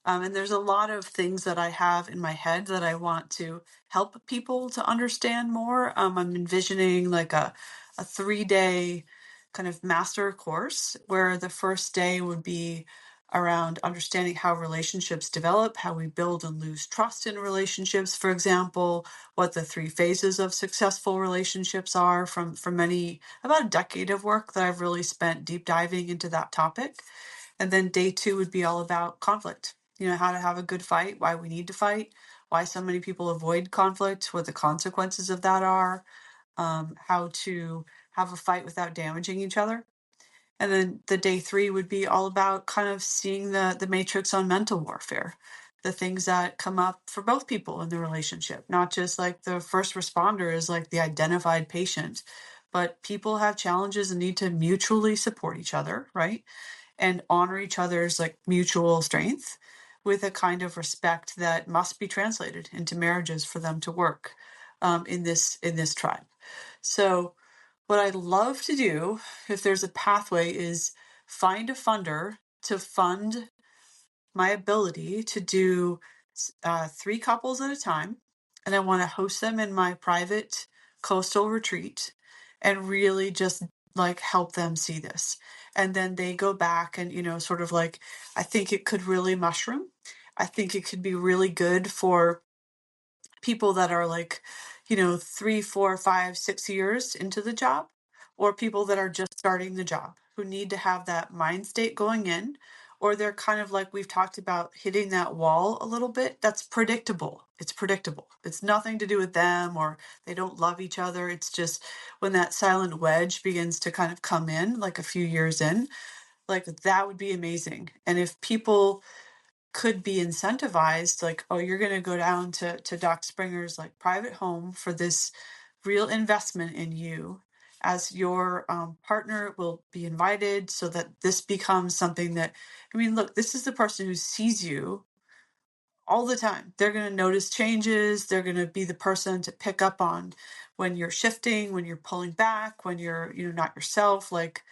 B: And there's a lot of things that I have in my head that I want to help people to understand more. I'm envisioning like a 3-day kind of master course where the first day would be around understanding how relationships develop, how we build and lose trust in relationships, for example, what the 3 phases of successful relationships are, from about a decade of work that I've really spent deep diving into that topic. And then day 2 would be all about conflict, how to have a good fight, why we need to fight, why so many people avoid conflict, what the consequences of that are, how to have a fight without damaging each other. And then the day 3 would be all about kind of seeing the matrix on mental warfare, the things that come up for both people in the relationship, not just like the first responder is like the identified patient, but people have challenges and need to mutually support each other, right? And honor each other's like mutual strength with a kind of respect that must be translated into marriages for them to work in this tribe. So what I'd love to do, if there's a pathway, is find a funder to fund my ability to do 3 couples at a time. And I want to host them in my private coastal retreat and really just like help them see this. And then they go back and, sort of like, I think it could really mushroom. I think it could be really good for people that are like, 3, 4, 5, 6 years into the job, or people that are just starting the job who need to have that mind state going in, or they're kind of like we've talked about, hitting that wall a little bit. That's predictable. It's predictable. It's nothing to do with them or they don't love each other. It's just when that silent wedge begins to kind of come in, like a few years in, like that would be amazing. And if people could be incentivized, like, oh, you're going to go down to Doc Springer's like private home for this real investment in you, as your partner will be invited, so that this becomes something that, I mean, look, this is the person who sees you all the time. They're going to notice changes. They're going to be the person to pick up on when you're shifting, when you're pulling back, when you're, not yourself. Like,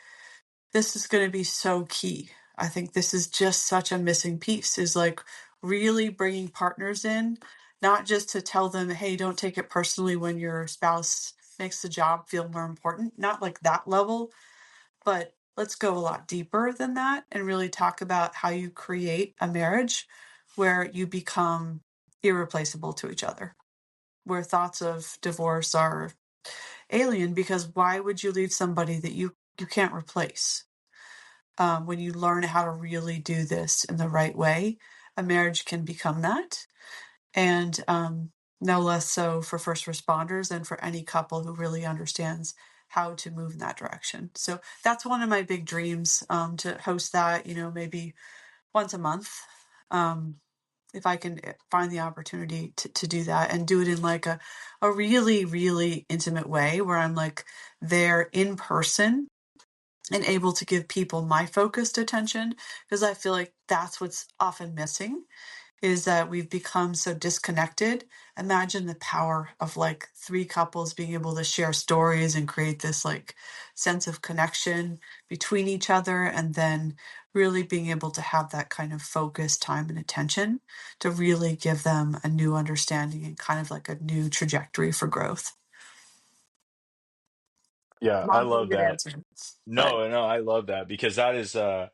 B: this is going to be so key. I think this is just such a missing piece, is like really bringing partners in, not just to tell them, hey, don't take it personally when your spouse makes the job feel more important, not like that level, but let's go a lot deeper than that and really talk about how you create a marriage where you become irreplaceable to each other, where thoughts of divorce are alien, because why would you leave somebody that you can't replace? When you learn how to really do this in the right way, a marriage can become that. And no less so for first responders and for any couple who really understands how to move in that direction. So that's one of my big dreams, to host that, maybe once a month. If I can find the opportunity to do that and do it in like a really, really intimate way where I'm like there in person and able to give people my focused attention, because I feel like that's what's often missing, is that we've become so disconnected. Imagine the power of like three couples being able to share stories and create this like sense of connection between each other, and then really being able to have that kind of focus, time, and attention to really give them a new understanding and kind of like a new trajectory for growth.
C: Yeah, I love
B: Long-winded
C: that.
B: answer, but
C: No, I love that because that is I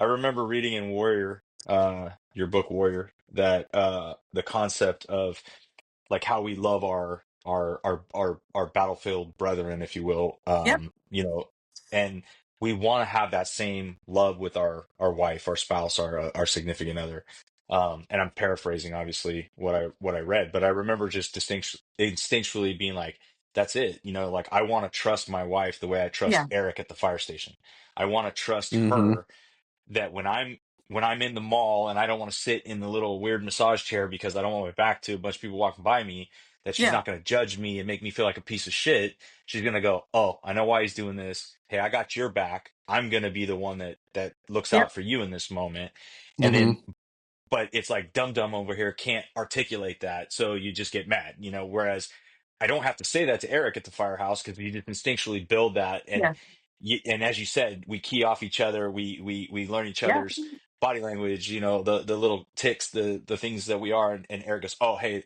C: remember reading in Warrior, your book Warrior, that the concept of like how we love our battlefield brethren, if you will,
B: yep,
C: and we want to have that same love with our wife, our spouse, our significant other. And I'm paraphrasing obviously what I read, but I remember just instinctually being like, that's it, like I want to trust my wife the way I trust
B: yeah,
C: Eric at the fire station. I want to trust
A: Mm-hmm.
C: her that when I'm in the mall and I don't want to sit in the little weird massage chair because I don't want my back to a bunch of people walking by me, that she's
B: yeah,
C: not going to judge me and make me feel like a piece of shit. She's going to go, "Oh, I know why he's doing this. Hey, I got your back. I'm going to be the one that looks
B: yep,
C: out for you in this moment." And then
A: Mm-hmm.
C: but it's like dum dum over here can't articulate that, so you just get mad, whereas I don't have to say that to Eric at the firehouse because we just instinctually build that. And
B: yeah,
C: and as you said, we key off each other, we learn each
B: yeah,
C: other's body language, the little ticks, the things that we are. And Eric goes, "Oh, hey,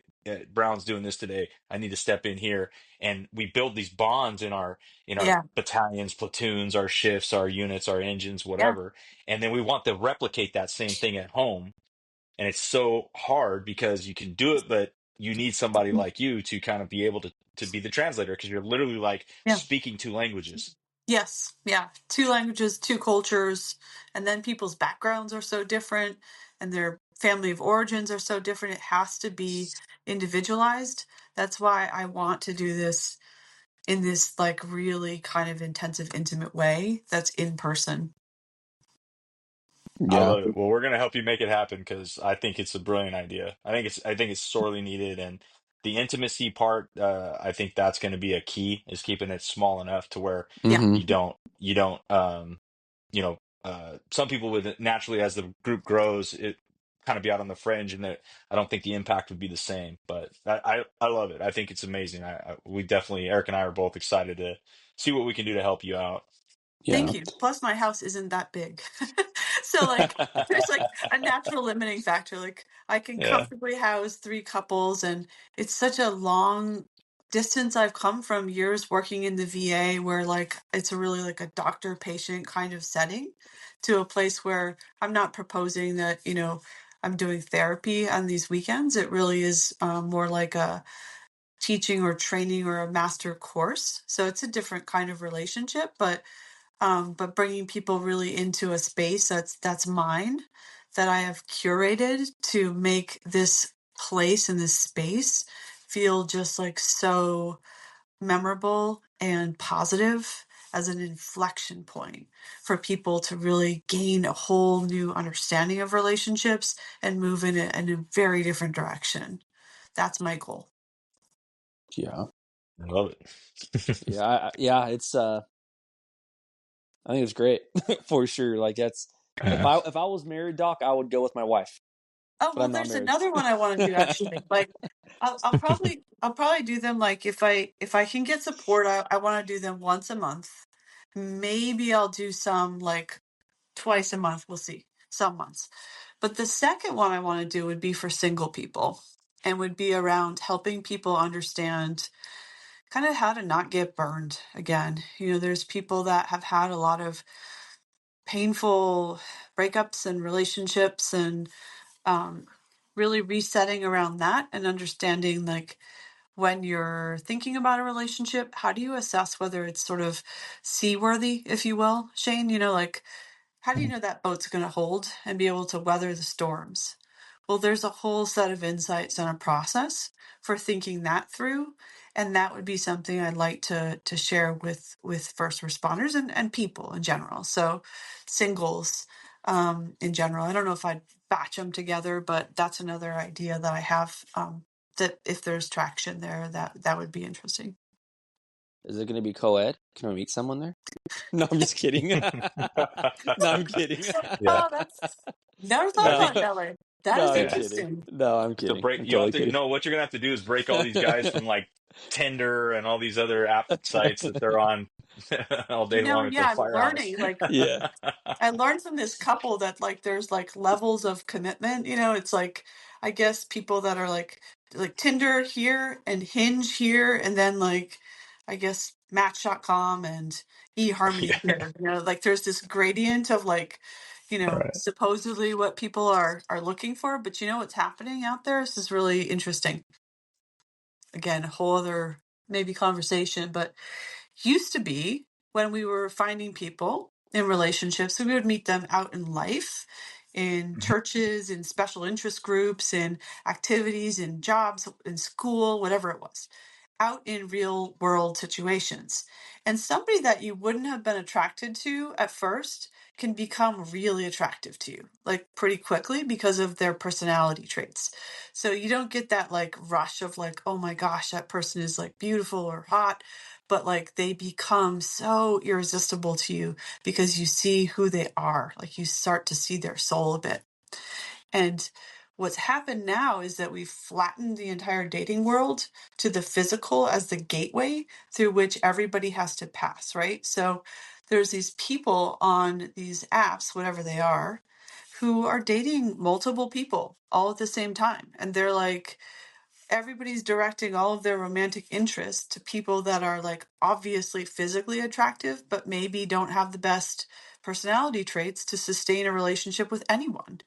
C: Brown's doing this today, I need to step in here." And we build these bonds in our
B: yeah,
C: battalions, platoons, our shifts, our units, our engines,
B: yeah,
C: whatever. And then we want to replicate that same thing at home, and it's so hard because you can do it, but you need somebody like you to kind of be able to be the translator because you're literally like
B: yeah.
C: speaking two languages.
B: Yes, yeah. Two languages, two cultures, and then people's backgrounds are so different and their family of origins are so different. It has to be individualized. That's why I want to do this in this like really kind of intensive, intimate way that's in person.
C: I
A: Yeah.
C: love it. Well, we're gonna help you make it happen because I think it's a brilliant idea. I think it's sorely needed, and the intimacy part, I think that's going to be a key, is keeping it small enough to where
B: Yeah,
A: Mm-hmm.
C: you don't some people would naturally, as the group grows, it kind of be out on the fringe, and that I don't think the impact would be the same. But I love it. I think it's amazing. We definitely, Eric and I are both excited to see what we can do to help you out.
A: Yeah.
B: thank you. Plus, my house isn't that big. So, like, there's like a natural limiting factor. Like, I can
C: Yeah.
B: comfortably house three couples, and it's such a long distance I've come from years working in the VA, where like it's a really like a doctor patient kind of setting, to a place where I'm not proposing that, I'm doing therapy on these weekends. It really is more like a teaching or training or a master course. So, it's a different kind of relationship, but bringing people really into a space that's mine, that I have curated to make this place and this space feel just like so memorable and positive, as an inflection point for people to really gain a whole new understanding of relationships and move in a very different direction. That's my goal.
A: Yeah.
C: I love it.
A: Yeah. Yeah. I think it's great for sure. Like that's
C: Yeah.
A: if I was married, Doc, I would go with my wife,
B: Oh,
A: but
B: well,
A: I'm not
B: there's
A: married.
B: another one I want to do actually. Like, I'll probably do them like if I can get support, I want to do them once a month. Maybe I'll do some like twice a month. We'll see. Some months. But the second one I want to do would be for single people, and would be around helping people understand kind of how to not get burned again. There's people that have had a lot of painful breakups and relationships, and um, really resetting around that and understanding like when you're thinking about a relationship, how do you assess whether it's sort of seaworthy, if you will, Shane? Like, how do you know that boat's going to hold and be able to weather the storms? Well, there's a whole set of insights and a process for thinking that through. And that would be something I'd like to share with first responders and people in general. So singles in general. I don't know if I'd batch them together, but that's another idea that I have, that if there's traction there, that would be interesting.
A: Is it going to be co-ed? Can I meet someone there? No, I'm just kidding. No, I'm kidding.
C: Yeah.
B: Oh, that's never thought
C: I
A: No,
B: about it
C: think,
B: that way. That
A: no,
B: is
A: I'm
C: yeah.
A: kidding.
B: interesting.
A: No, I'm
C: So
A: kidding.
C: break,
A: I'm
C: you have
A: totally
C: to,
A: kidding.
C: no, what you're gonna have to do is break all these guys from like Tinder and all these other app sites that they're on all day long at the
B: Yeah, I'm
C: firehouse.
B: learning. Like
A: Yeah.
B: I learned from this couple that like there's like levels of commitment. It's like I guess people that are like Tinder here and Hinge here, and then like I guess Match.com and eHarmony
C: Yeah.
B: here. Like there's this gradient of like,
C: Right.
B: supposedly what people are looking for, but what's happening out there. This is really interesting. Again, a whole other maybe conversation, but used to be when we were finding people in relationships, so we would meet them out in life, in
C: Mhm.
B: churches, in special interest groups, in activities, in jobs, in school, whatever it was, out in real world situations. And somebody that you wouldn't have been attracted to at first can become really attractive to you, like pretty quickly because of their personality traits. So you don't get that like rush of like, oh my gosh, that person is like beautiful or hot, but like they become so irresistible to you because you see who they are. Like you start to see their soul a bit. And what's happened now is that we've flattened the entire dating world to the physical as the gateway through which everybody has to pass, right? So there's these people on these apps, whatever they are, who are dating multiple people all at the same time. And they're like, everybody's directing all of their romantic interest to people that are like obviously physically attractive, but maybe don't have the best personality traits to sustain a relationship with anyone.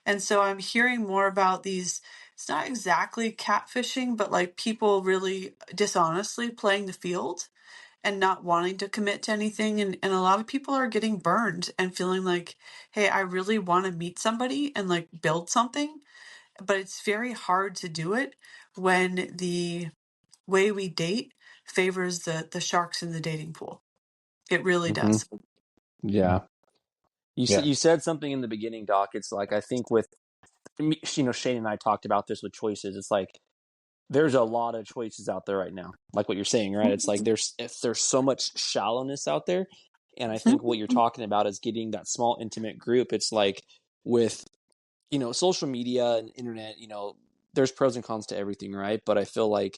B: And so I'm hearing more about these, it's not exactly catfishing, but like people really dishonestly playing the field and not wanting to commit to anything. And a lot of people are getting burned and feeling like, hey, I really want to meet somebody and like build something, but it's very hard to do it when the way we date favors the sharks in the dating pool. It really
A: Hmm.
B: does.
A: Yeah.
C: Yeah.
A: You said something in the beginning, Doc. It's like, I think with, Shane and I talked about this with choices. It's like, there's a lot of choices out there right now. Like what you're saying, right? It's like, there's so much shallowness out there. And I think what you're talking about is getting that small, intimate group. It's like with, social media and internet, there's pros and cons to everything, right? But I feel like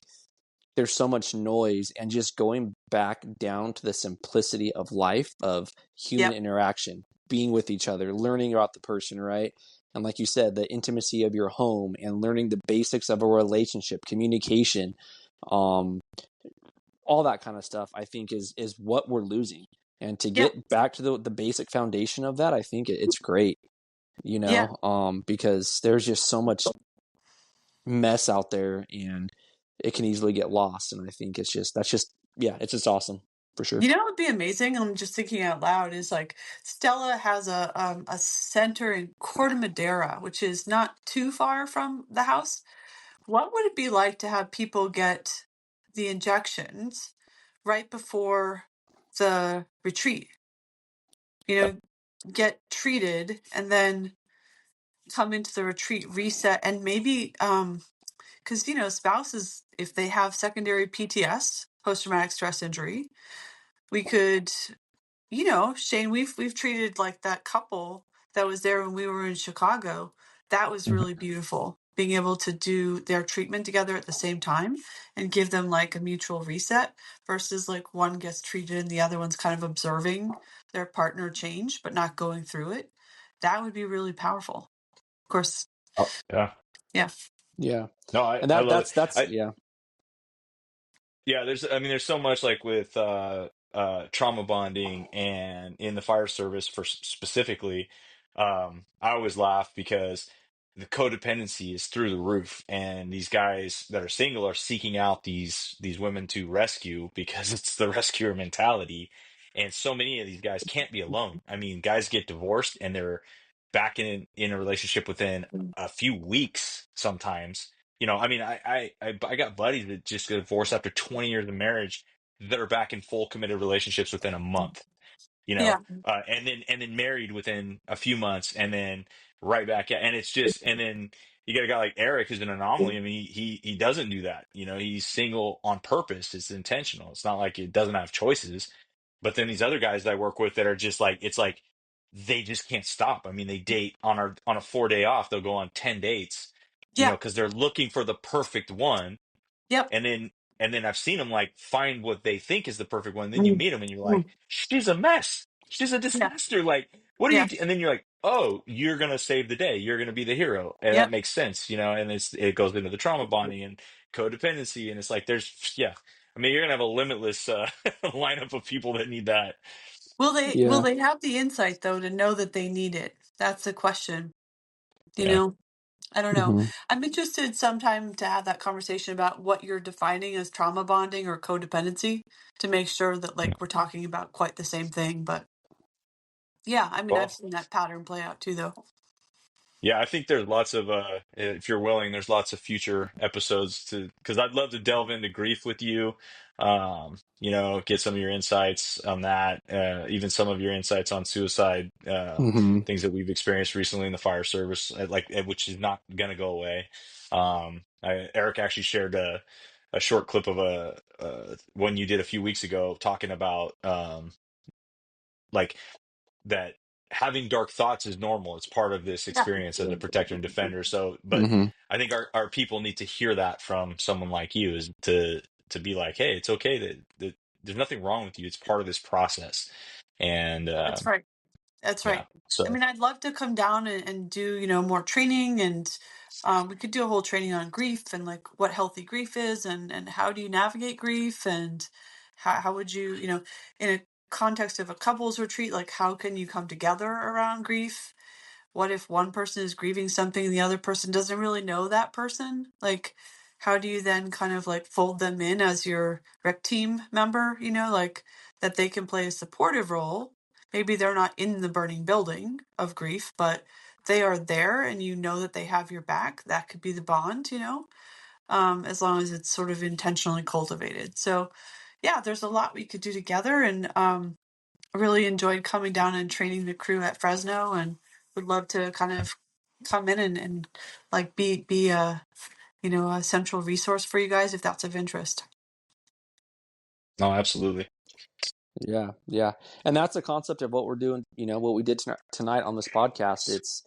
A: there's so much noise, and just going back down to the simplicity of life, of human
B: Yep.
A: interaction, being with each other, learning about the person, right? And like you said, the intimacy of your home and learning the basics of a relationship, communication, um, all that kind of stuff, I think is what we're losing. And to
B: Yep.
A: get back to the basic foundation of that, I think it's great,
B: Yeah.
A: because there's just so much mess out there, and it can easily get lost. And I think it's just awesome for sure.
B: What would be amazing? I'm just thinking out loud. Is like Stella has a center in Corte Madera, which is not too far from the house. What would it be like to have people get the injections right before the retreat? Get treated and then come into the retreat, reset, and maybe because spouses, if they have secondary PTS, post traumatic stress injury, we could, Shane, we've treated like that couple that was there when we were in Chicago. That was
A: Mhm.
B: really beautiful. Being able to do their treatment together at the same time and give them like a mutual reset versus like one gets treated and the other one's kind of observing their partner change but not going through it. That would be really powerful. Of course,
C: Oh, yeah.
B: yeah.
A: Yeah.
C: No,
A: And
C: I love it.
A: that's yeah.
C: Yeah, there's so much like with trauma bonding and in the fire service for specifically. I always laugh because the codependency is through the roof, and these guys that are single are seeking out these women to rescue because it's the rescuer mentality. And so many of these guys can't be alone. I mean, guys get divorced and they're back in a relationship within a few weeks sometimes. I mean, I got buddies that just got divorced after 20 years of marriage that are back in full committed relationships within a month,
B: Yeah.
C: and then married within a few months, and then right back at, and it's just, and then you get a guy like Eric who's an anomaly. I mean, he doesn't do that. You know, he's single on purpose. It's intentional. It's not like it doesn't have choices. But then these other guys that I work with that are just like, it's like they just can't stop. I mean, they date on a 4 day off. They'll go on 10 dates, you know,
B: Yeah.
C: because they're looking for the perfect one.
B: Yep.
C: And then I've seen them like find what they think is the perfect one. Then you
B: Mm.
C: meet them and you're like,
B: Mm.
C: she's a mess. She's a
B: Yeah.
C: disaster. Like, what do you
B: Yeah.
C: do? And then you're like, oh, you're gonna save the day. You're gonna be the hero, and that
B: Yep.
C: makes sense, you know. And it goes into the trauma bonding and codependency, and it's like yeah. I mean, you're gonna have a limitless lineup of people that need that.
B: Will
A: Yeah.
B: they have the insight though to know that they need it? That's the question. You
C: Yeah.
B: know, I don't know.
A: Hmm.
B: I'm interested sometime to have that conversation about what you're defining as trauma bonding or codependency to make sure that
C: Yeah.
B: like we're talking about quite the same thing. But yeah, I mean, I've
C: Well,
B: seen that pattern play out too, though.
C: yeah, I think there's lots of if you're willing, there's lots of future episodes to because I'd love to delve into grief with you. You know, get some of your insights on that, even some of your insights on suicide,
A: Hmm.
C: things that we've experienced recently in the fire service, which is not going to go away. Eric actually shared a short clip of a one you did a few weeks ago talking about like that having dark thoughts is normal. It's part of this
B: Yeah.
C: experience as a protector and defender. So, but
A: Hmm.
C: I think our people need to hear that from someone like you is to be like, hey, it's okay that there's nothing wrong with you. It's part of this process. And
B: That's right. That's
C: yeah,
B: right. I
C: so
B: mean, I'd love to come down and do, more training and we could do a whole training on grief and like what healthy grief is and how do you navigate grief and how would you, in a context of a couples retreat, like how can you come together around grief? What if one person is grieving something and the other person doesn't really know that person? Like, how do you then kind of like fold them in as your rec team member, like that they can play a supportive role? Maybe they're not in the burning building of grief, but they are there and you know that they have your back. That could be the bond, as long as it's sort of intentionally cultivated. So, yeah, there's a lot we could do together. And I really enjoyed coming down and training the crew at Fresno and would love to kind of come in and like be a central resource for you guys if that's of interest.
C: no, absolutely.
A: Yeah. Yeah. And that's a concept of what we're doing. What we did tonight on this podcast. It's,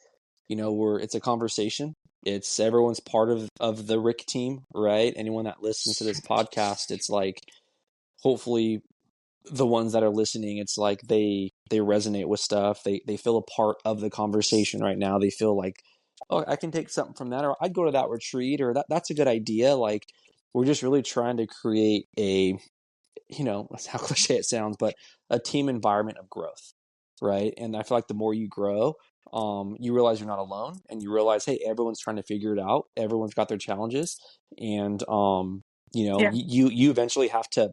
A: it's a conversation. It's everyone's part of the Rick team, right? Anyone that listens to this podcast, it's like, hopefully the ones that are listening, it's like they resonate with stuff. They feel a part of the conversation right now. They feel like, oh, I can take something from that, or I'd go to that retreat, or that's a good idea. Like, we're just really trying to create that's how cliche it sounds, but a team environment of growth, right? And I feel like the more you grow, you realize you're not alone, and you realize, hey, everyone's trying to figure it out. Everyone's got their challenges, and
B: Yeah.
A: you eventually have to,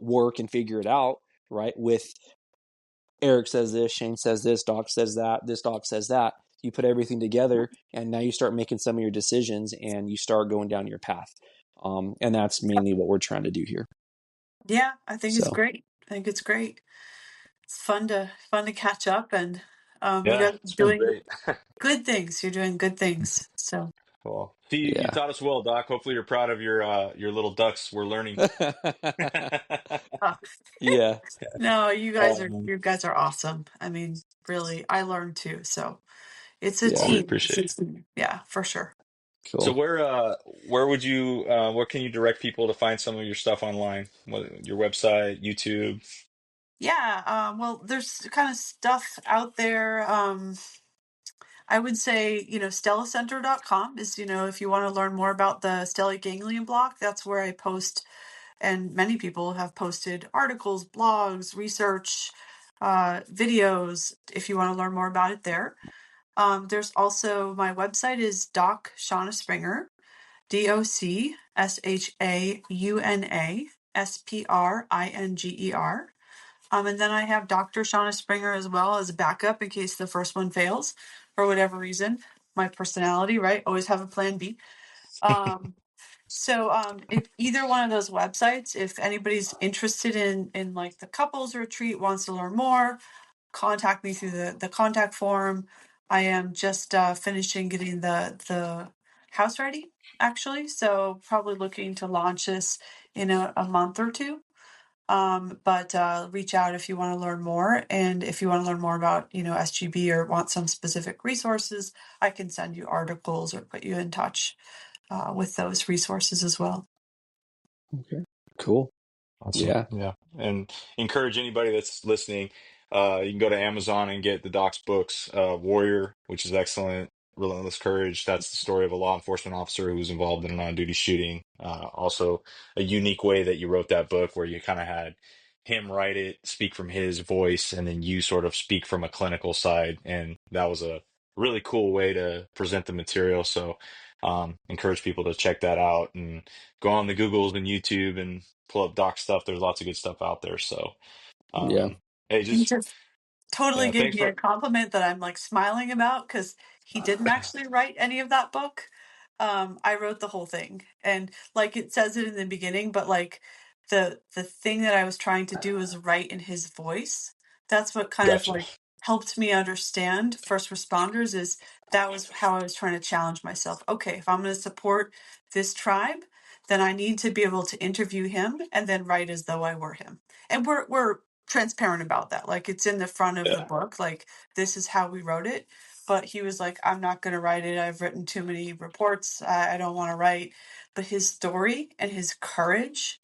A: work and figure it out, right? With Eric says this, Shane says this, Doc says that, this Doc says that. You put everything together, and now you start making some of your decisions, and you start going down your path. And that's mainly what we're trying to do here.
B: Yeah, I think it's
A: So
B: great. I think it's great. It's fun to catch up and you
C: Yeah,
B: guys are
C: it's been
B: doing
C: great.
B: good things. You're doing good things. So
C: Well, see, you
A: yeah.
C: taught us well, Doc. Hopefully, you're proud of your little ducks. We're learning.
B: uh,
A: Yeah.
B: no,
C: Um,
B: you guys are awesome. I mean, really, I learned too. So it's a
A: Yeah.
C: well, we
B: team.
C: appreciate it.
B: Yeah, for sure.
C: So
A: Cool.
C: where would you where can you direct people to find some of your stuff online? Your website, YouTube?
B: Yeah, well, there's kind of stuff out there. I would say, stellacenter.com is, if you want to learn more about the stellate ganglion block, that's where I post, and many people have posted articles, blogs, research, videos, if you want to learn more about it there. There's also, my website is Doc Shauna Springer, DocShauna and then I have Dr. Shauna Springer as well as a backup in case the first one fails for whatever reason. My personality, right? Always have a plan B. Um, so if either one of those websites, if anybody's interested in like the couples retreat, wants to learn more, contact me through the contact form. I am just finishing getting the house ready, actually. So probably looking to launch this in a month or two. But reach out if you want to learn more. And if you want to learn more about, SGB or want some specific resources, I can send you articles or put you in touch with those resources as well.
A: Okay. Cool.
C: Awesome.
A: Yeah.
C: Yeah. And encourage anybody that's listening. You can go to Amazon and get the Doc's books, Warrior, which is excellent. Relentless Courage. That's the story of a law enforcement officer who was involved in an on-duty shooting. Also, a unique way that you wrote that book where you kind of had him write it, speak from his voice, and then you sort of speak from a clinical side. And that was a really cool way to present the material. So, encourage people to check that out and go on the Googles and YouTube and pull up doc stuff. There's lots of good stuff out there. So,
A: Yeah.
C: hey,
B: He
C: just
B: just totally
C: yeah,
B: gave
C: thanks
B: me a
C: for
B: compliment that I'm like smiling about because he didn't actually write any of that book. I wrote the whole thing, and like it says it in the beginning, but like the thing that I was trying to do is write in his voice. That's what kind of
C: gotcha.
B: like helped me understand first responders. Is that was how I was trying to challenge myself. Okay, if I'm going to support this tribe, then I need to be able to interview him and then write as though I were him. And we're transparent about that. Like it's in the front of the
C: Yeah,
B: book. Like this is how we wrote it. But he was like, I'm not going to write it. I've written too many reports. I don't want to write. But his story and his courage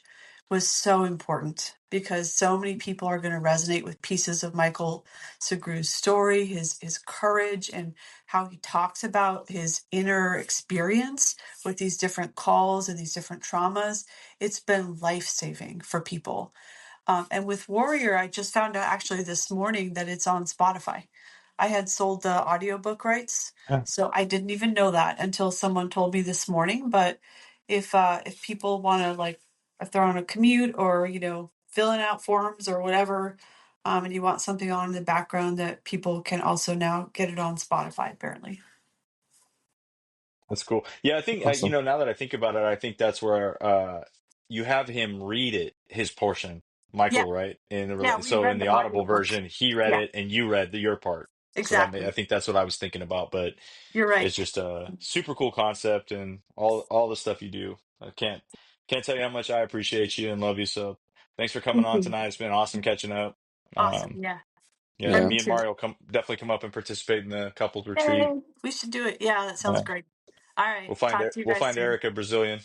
B: was so important because so many people are going to resonate with pieces of Michael Segru's story, his courage, and how he talks about his inner experience with these different calls and these different traumas. It's been life-saving for people. And with Warrior, I just found out actually this morning that it's on Spotify. I had sold the audiobook rights,
C: yeah,
B: so I didn't even know that until someone told me this morning. But if people want to like, if they're on a commute or filling out forms or whatever, and you want something on in the background, that people can also now get it on Spotify apparently.
C: that's cool. Yeah, I think
A: Awesome.
C: now that I think about it, I think that's where you have him read it, his portion,
B: Yeah,
C: Michael, right?
B: yeah, we
C: So in
B: read
C: the
B: the
C: Audible
B: audiobook.
C: version, he read
B: Yeah,
C: it and you read your part. So I
B: exactly.
C: think that's what I was thinking about. But
B: You're right.
C: it's just a super cool concept and all the stuff you do. I can't tell you how much I appreciate you and love you. So thanks for coming
B: Thank
C: on
B: you.
C: tonight. It's been awesome catching up.
B: Awesome.
C: Um,
B: Yeah.
C: yeah,
B: Yeah,
A: Yeah.
B: me
C: me and
B: too.
C: Mario definitely come up and participate in the couples retreat.
B: Yay. We should do it. Yeah, that sounds
C: Yeah.
B: great. All right.
C: We'll find
B: Talk
C: it.
B: to you
C: We'll
B: guys
C: find
B: soon.
C: Eric a Brazilian.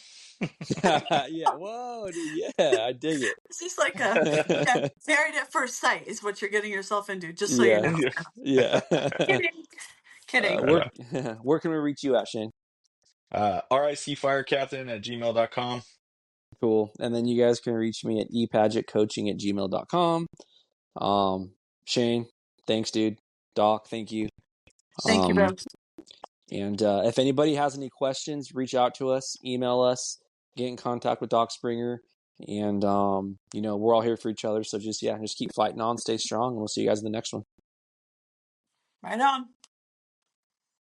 A: Yeah. Whoa, dude. Yeah, I dig it.
B: This is like a married at first sight is what you're getting yourself into, just so you
A: Yeah.
B: know.
A: Yeah.
B: Kidding. Kidding.
C: Right
A: Where
C: on.
A: where can we reach you at, Shane?
C: RICfirecaptain@gmail.com.
A: Cool. And then you guys can reach me at epadgettcoaching@gmail.com. Shane, thanks, dude. Doc, thank you.
B: Thank you
A: Um,
B: both.
A: and if anybody has any questions, reach out to us, email us, get in contact with Doc Springer. And we're all here for each other. So just keep fighting on, stay strong, and we'll see you guys in the next one.
B: Right on.